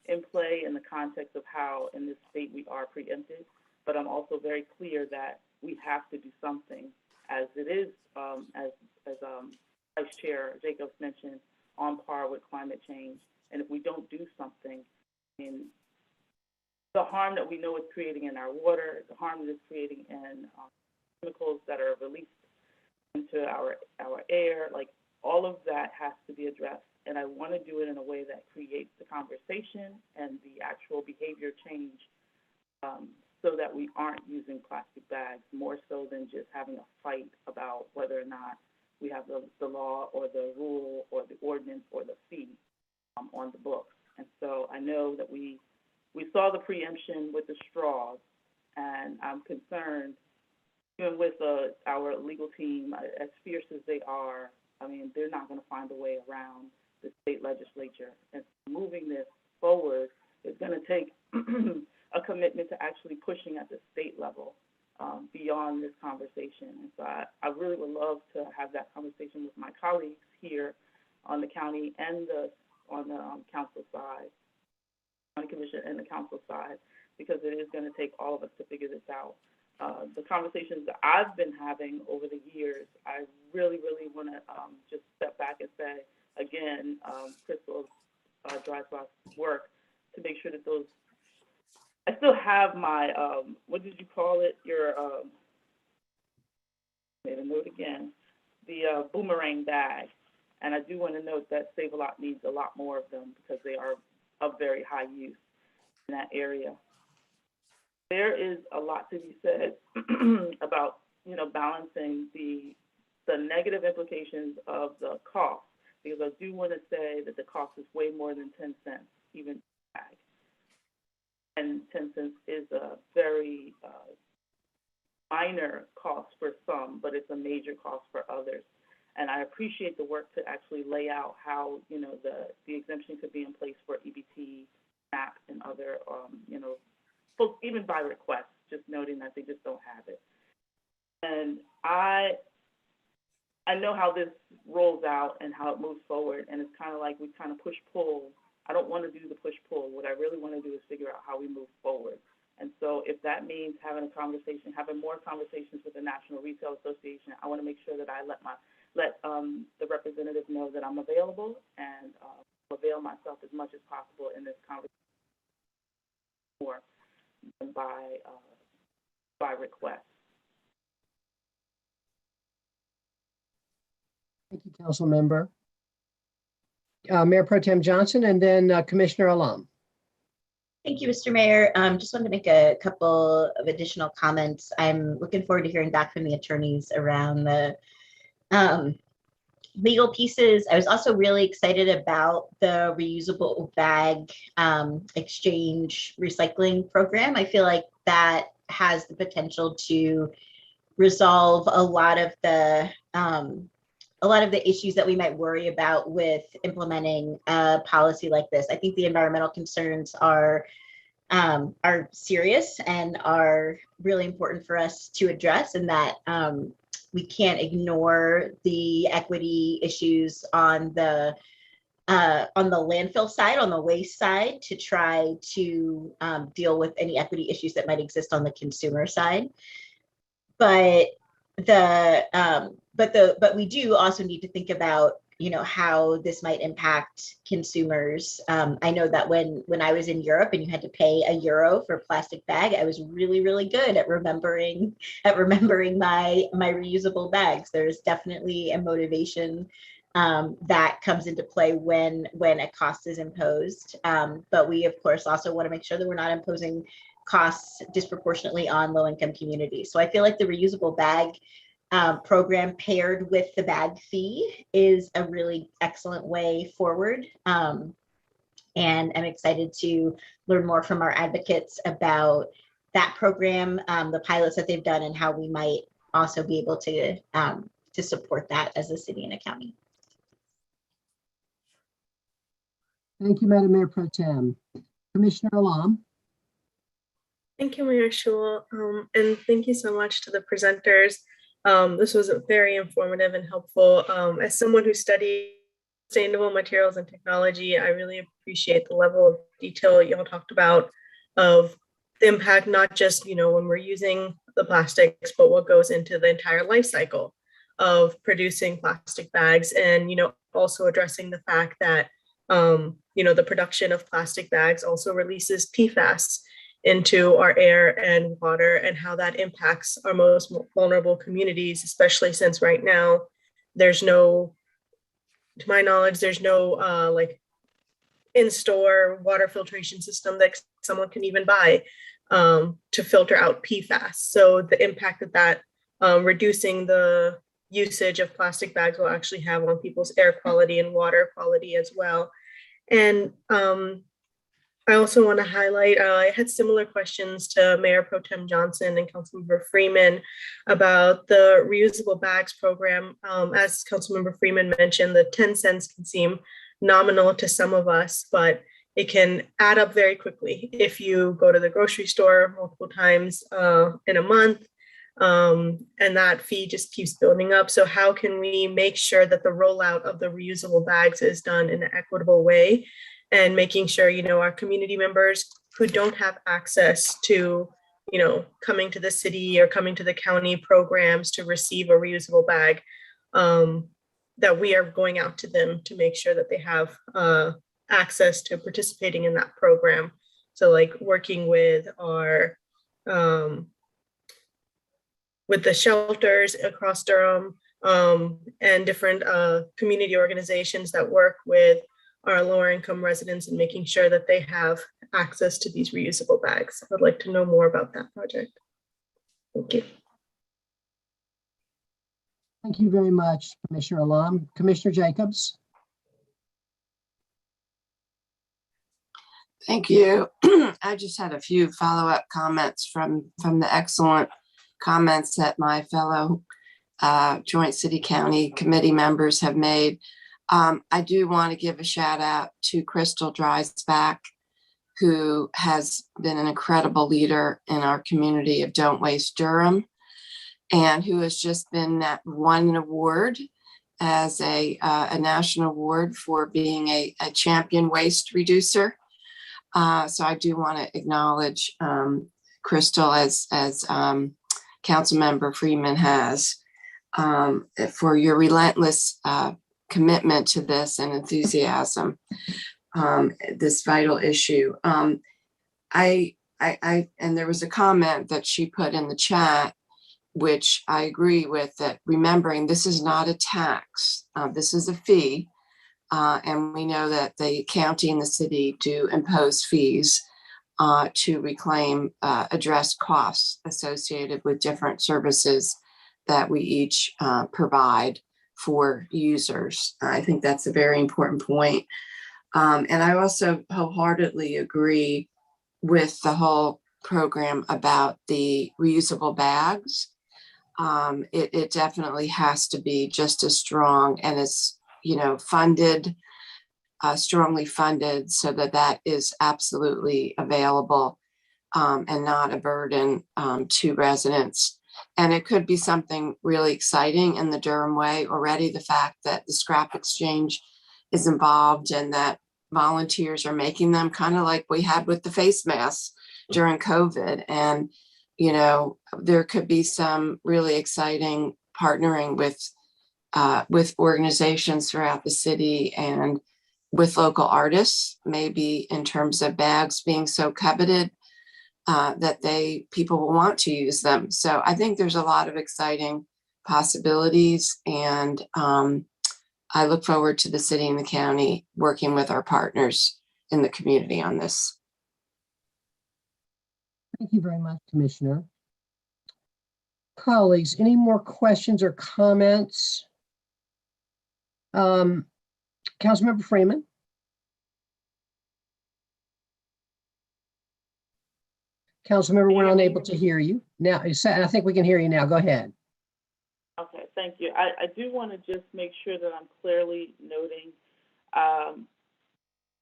in play in the context of how in this state we are preempted, but I'm also very clear that we have to do something, as it is, as Vice Chair Jacobs mentioned, on par with climate change. And if we don't do something, the harm that we know it's creating in our water, the harm that it's creating in chemicals that are released into our air, all of that has to be addressed. And I want to do it in a way that creates the conversation and the actual behavior change, so that we aren't using plastic bags, more so than just having a fight about whether or not we have the law or the rule or the ordinance or the fee on the books. And so I know that we saw the preemption with the straws, and I'm concerned, even with our legal team, as fierce as they are, they're not going to find a way around the state legislature. And moving this forward is going to take a commitment to actually pushing at the state level beyond this conversation. And so I really would love to have that conversation with my colleagues here on the county and on the council side, county commission and the council side, because it is going to take all of us to figure this out. The conversations that I've been having over the years, I really, really want to just step back and say, again, Crystal's Dreisbach's work to make sure that those, I still have my, what did you call it? Your, made a note again, the boomerang bag. And I do want to note that Save-A-Lot needs a lot more of them because they are of very high use in that area. There is a lot to be said about, balancing the negative implications of the cost, because I do want to say that the cost is way more than 10 cents, even bag. And 10 cents is a very minor cost for some, but it's a major cost for others. And I appreciate the work to actually lay out how, the exemption could be in place for EBT, SNAP, and other, folks, even by request, just noting that they just don't have it. And I know how this rolls out and how it moves forward, and it's kind of like we kind of push-pull. I don't want to do the push-pull. What I really want to do is figure out how we move forward. And so if that means having a conversation, having more conversations with the National Retail Association, I want to make sure that I let the representative know that I'm available and avail myself as much as possible in this conversation more than by request. Thank you, Council Member. Mayor Pro Tem Johnson, and then Commissioner Alam. Thank you, Mr. Mayor. Just wanted to make a couple of additional comments. I'm looking forward to hearing back from the attorneys around the legal pieces. I was also really excited about the reusable bag exchange recycling program. I feel like that has the potential to resolve a lot of the issues that we might worry about with implementing a policy like this. I think the environmental concerns are serious and are really important for us to address, and that we can't ignore the equity issues on the landfill side, on the waste side, to try to deal with any equity issues that might exist on the consumer side. But we do also need to think about, how this might impact consumers. I know that when I was in Europe and you had to pay €1 for a plastic bag, I was really, really good at remembering my reusable bags. There's definitely a motivation that comes into play when a cost is imposed. But we, of course, also want to make sure that we're not imposing costs disproportionately on low-income communities. So I feel like the reusable bag program paired with the bag fee is a really excellent way forward. And I'm excited to learn more from our advocates about that program, the pilots that they've done, and how we might also be able to support that as a city and a county. Thank you, Madam Mayor Pro Tem. Commissioner Alam. Thank you, Mayor Schul, and thank you so much to the presenters. This was very informative and helpful. As someone who studied sustainable materials and technology, I really appreciate the level of detail y'all talked about of the impact, not just, when we're using the plastics, but what goes into the entire life cycle of producing plastic bags, and, also addressing the fact that, the production of plastic bags also releases PFAS into our air and water, and how that impacts our most vulnerable communities, especially since right now to my knowledge, there's no in-store water filtration system that someone can even buy to filter out PFAS. So the impact that reducing the usage of plastic bags will actually have on people's air quality and water quality as well. And I also want to highlight, I had similar questions to Mayor Pro Tem Johnson and Councilmember Freeman about the reusable bags program. As Councilmember Freeman mentioned, the 10 cents can seem nominal to some of us, but it can add up very quickly. If you go to the grocery store multiple times in a month, And that fee just keeps building up. So how can we make sure that the rollout of the reusable bags is done in an equitable way, and making sure, our community members who don't have access to, coming to the city or coming to the county programs to receive a reusable bag, that we are going out to them to make sure that they have access to participating in that program. So like working with our, with the shelters across Durham, and different community organizations that work with our lower income residents and making sure that they have access to these reusable bags. I'd like to know more about that project. Thank you. Thank you very much, Commissioner Alam. Commissioner Jacobs. Thank you. I just had a few follow-up comments from the excellent comments that my fellow joint city county committee members have made. I do want to give a shout out to Crystal Dreisbach, who has been an incredible leader in our community of Don't Waste Durham, and who has just been won an award as a national award for being a champion waste reducer. So I do want to acknowledge Crystal as Councilmember Freeman has, for your relentless commitment to this and enthusiasm, this vital issue. And there was a comment that she put in the chat, which I agree with, that remembering this is not a tax, this is a fee. And we know that the county and the city do impose fees to reclaim, address costs associated with different services that we each provide for users. I think that's a very important point. And I also wholeheartedly agree with the whole program about the reusable bags. It definitely has to be just as strong and as, funded, strongly funded, so that is absolutely available and not a burden to residents. And it could be something really exciting in the Durham way already. The fact that the scrap exchange is involved and that volunteers are making them, kind of like we had with the face masks during COVID. And, there could be some really exciting partnering with organizations throughout the city and with local artists, maybe in terms of bags being so coveted that people will want to use them. So I think there's a lot of exciting possibilities, and I look forward to the city and the county working with our partners in the community on this. Thank you very much, Commissioner. Colleagues, any more questions or comments? Councilmember Freeman. Councilmember, we're unable to hear you. Now, I think we can hear you now. Go ahead. Okay, thank you. I do want to just make sure that I'm clearly noting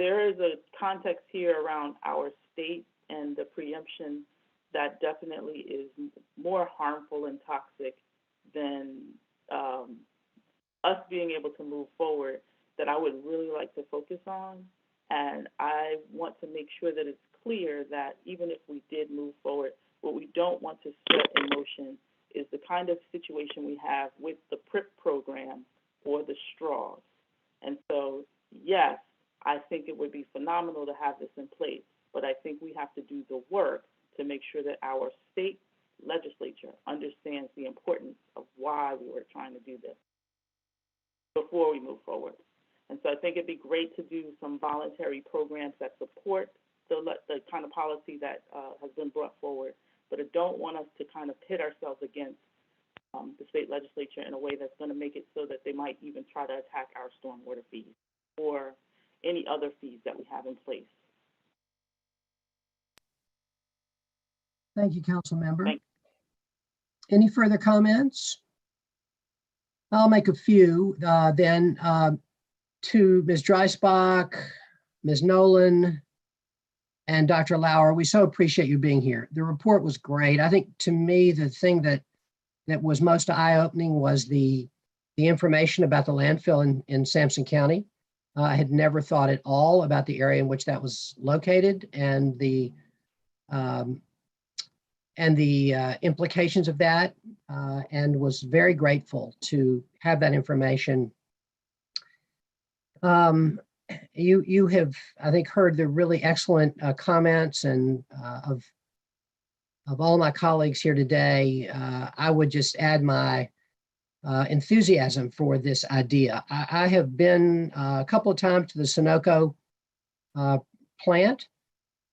there is a context here around our state and the preemption that definitely is more harmful and toxic than us being able to move forward, that I would really like to focus on. And I want to make sure that it's clear that even if we did move forward, what we don't want to set in motion is the kind of situation we have with the PRIP program or the straws. And so, yes, I think it would be phenomenal to have this in place, but I think we have to do the work to make sure that our state legislature understands the importance of why we were trying to do this before we move forward. And so I think it'd be great to do some voluntary programs that support the kind of policy that has been brought forward, but I don't want us to kind of pit ourselves against the state legislature in a way that's going to make it so that they might even try to attack our stormwater fees or any other fees that we have in place. Thank you, Council Member. Any further comments? I'll make a few then to Ms. Dreisbach, Ms. Nowlin, and Dr. Lauer. We so appreciate you being here. The report was great. I think, to me, the thing that that was most eye-opening was the information about the landfill in Sampson County. I had never thought at all about the area in which that was located and the implications of that, and was very grateful to have that information. You have, I think, heard the really excellent comments and of all my colleagues here today. I would just add my enthusiasm for this idea. I have been a couple of times to the Sunoco plant.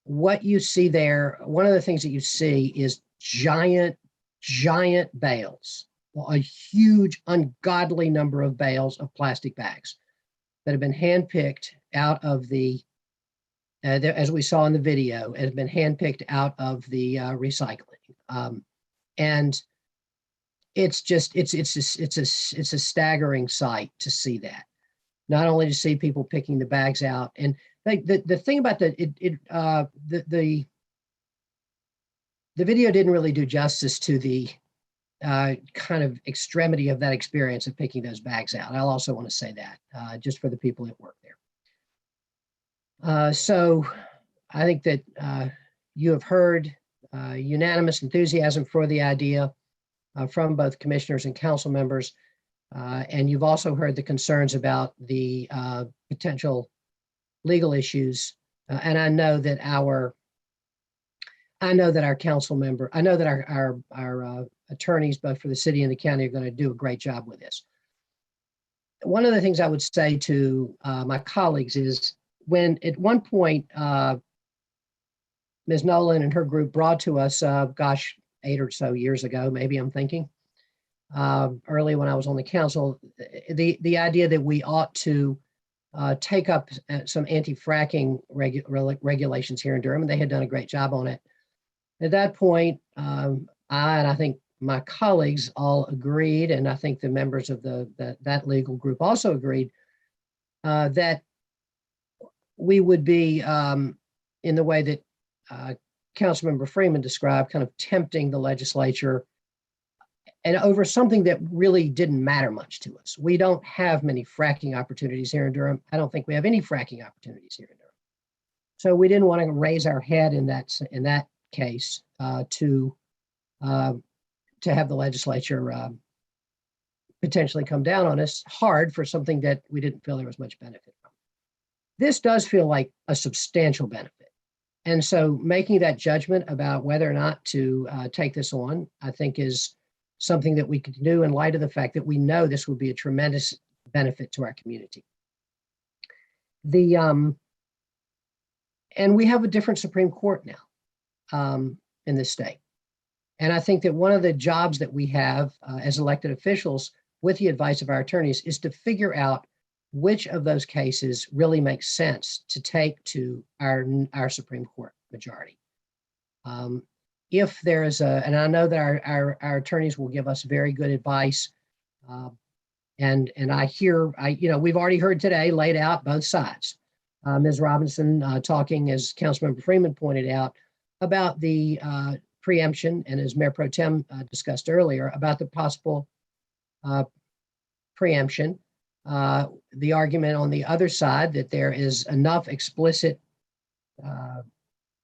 What you see there, one of the things that you see is giant bales, a huge, ungodly number of bales of plastic bags that have been handpicked out of as we saw in the video, has been handpicked out of the recycling. And it's a staggering sight to see that. Not only to see people picking the bags out, and the thing about the video didn't really do justice to the kind of extremity of that experience of picking those bags out. I'll also want to say that just for the people that work there. So I think that you have heard unanimous enthusiasm for the idea from both commissioners and council members. And you've also heard the concerns about the potential legal issues. And I know that our council member, I know that our attorneys, both for the city and the county, are going to do a great job with this. One of the things I would say to my colleagues is, when at one point, Ms. Nowlin and her group brought to us, 8 or so years ago, maybe I'm thinking, early when I was on the council, the idea that we ought to take up some anti-fracking regulations here in Durham, and they had done a great job on it. At that point, I think my colleagues all agreed, and I think the members of that legal group also agreed, that we would be, in the way that Councilmember Freeman described, kind of tempting the legislature, and over something that really didn't matter much to us. We don't have many fracking opportunities here in Durham. I don't think we have any fracking opportunities here in Durham. So we didn't want to raise our head in that case to have the legislature potentially come down on us hard for something that we didn't feel there was much benefit from. This does feel like a substantial benefit. And so making that judgment about whether or not to take this on, I think, is something that we could do in light of the fact that we know this would be a tremendous benefit to our community. And we have a different Supreme Court now in this state. And I think that one of the jobs that we have as elected officials, with the advice of our attorneys, is to figure out which of those cases really makes sense to take to our Supreme Court majority. If there is and I know that our attorneys will give us very good advice, and we've already heard today laid out both sides. Ms. Robinson talking, as Councilmember Freeman pointed out, about the preemption, and as Mayor Pro Tem discussed earlier, about the possible preemption. The argument on the other side that there is enough explicit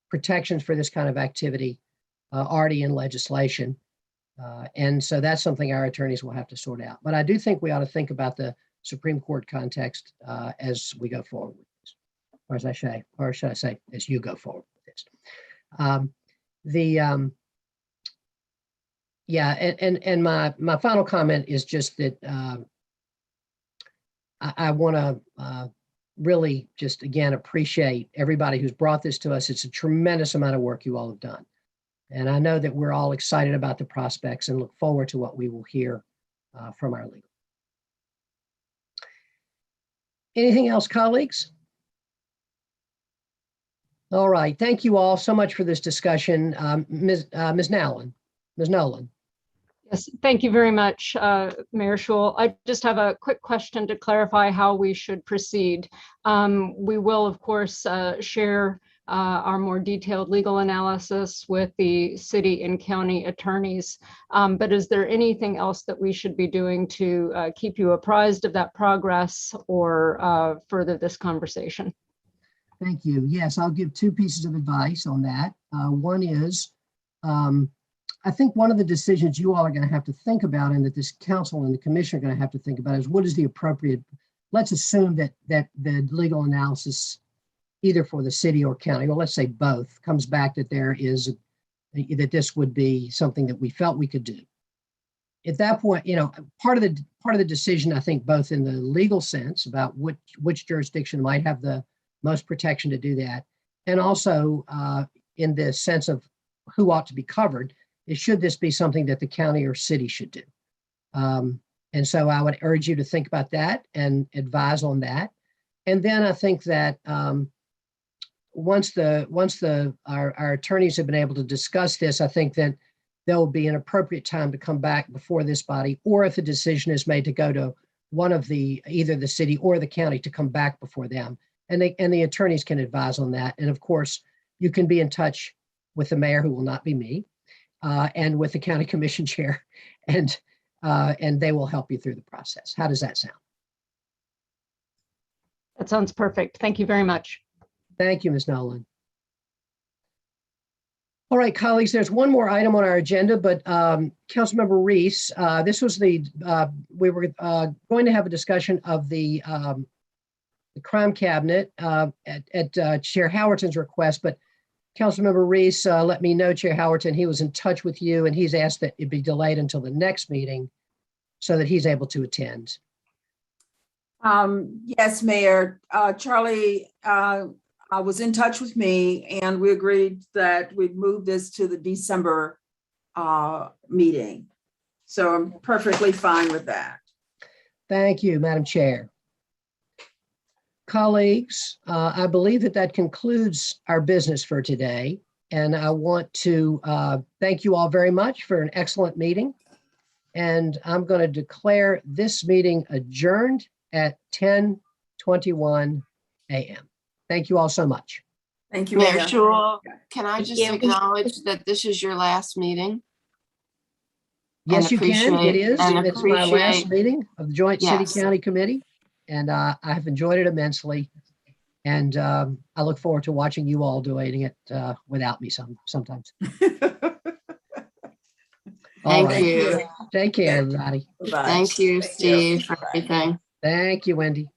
protections for this kind of activity already in legislation. And so that's something our attorneys will have to sort out. But I do think we ought to think about the Supreme Court context as we go forward with this, or should I say, as you go forward with this. And my final comment is just that I want to really just again appreciate everybody who's brought this to us. It's a tremendous amount of work you all have done. And I know that we're all excited about the prospects and look forward to what we will hear from our legal. Anything else, colleagues? All right, thank you all so much for this discussion. Ms. Nowlin. Yes, thank you very much, Mayor Schewel. I just have a quick question to clarify how we should proceed. We will, of course, share our more detailed legal analysis with the city and county attorneys. But is there anything else that we should be doing to keep you apprised of that progress or further this conversation? Thank you. Yes, I'll give two pieces of advice on that. One is, I think one of the decisions you all are going to have to think about, and that this council and the commission are going to have to think about, is what is the appropriate, let's assume that the legal analysis, either for the city or county, or let's say both, comes back that there is, that this would be something that we felt we could do. At that point, you know, part of the decision, I think, both in the legal sense about which jurisdiction might have the most protection to do that, and also in the sense of who ought to be covered, is should this be something that the county or city should do? And so I would urge you to think about that and advise on that. And then I think that once our attorneys have been able to discuss this, I think that there will be an appropriate time to come back before this body, or if a decision is made to go to one of either the city or the county, to come back before them. And the attorneys can advise on that. And of course, you can be in touch with the mayor, who will not be me, and with the county commission chair, and they will help you through the process. How does that sound? That sounds perfect. Thank you very much. Thank you, Ms. Nowlin. All right, colleagues, there's one more item on our agenda, but Councilmember Reese, this was we were going to have a discussion of the crime cabinet at Chair Howerton's request, but Councilmember Reese let me know, Chair Howerton, he was in touch with you, and he's asked that it be delayed until the next meeting so that he's able to attend. Yes, Mayor. Charlie was in touch with me, and we agreed that we'd move this to the December meeting. So I'm perfectly fine with that. Thank you, Madam Chair. Colleagues, I believe that concludes our business for today. And I want to thank you all very much for an excellent meeting. And I'm going to declare this meeting adjourned at 10:21 a.m. Thank you all so much. Thank you, Mayor Mayor. Schewel, can I just acknowledge that this is your last meeting? Yes, you can. It is. It's my last meeting of the Joint Yes. City County Committee. And I have enjoyed it immensely. And I look forward to watching you all doing it without me sometimes. Thank you. Take care, everybody. Thank you, Steve, for everything. Thank you, Wendy.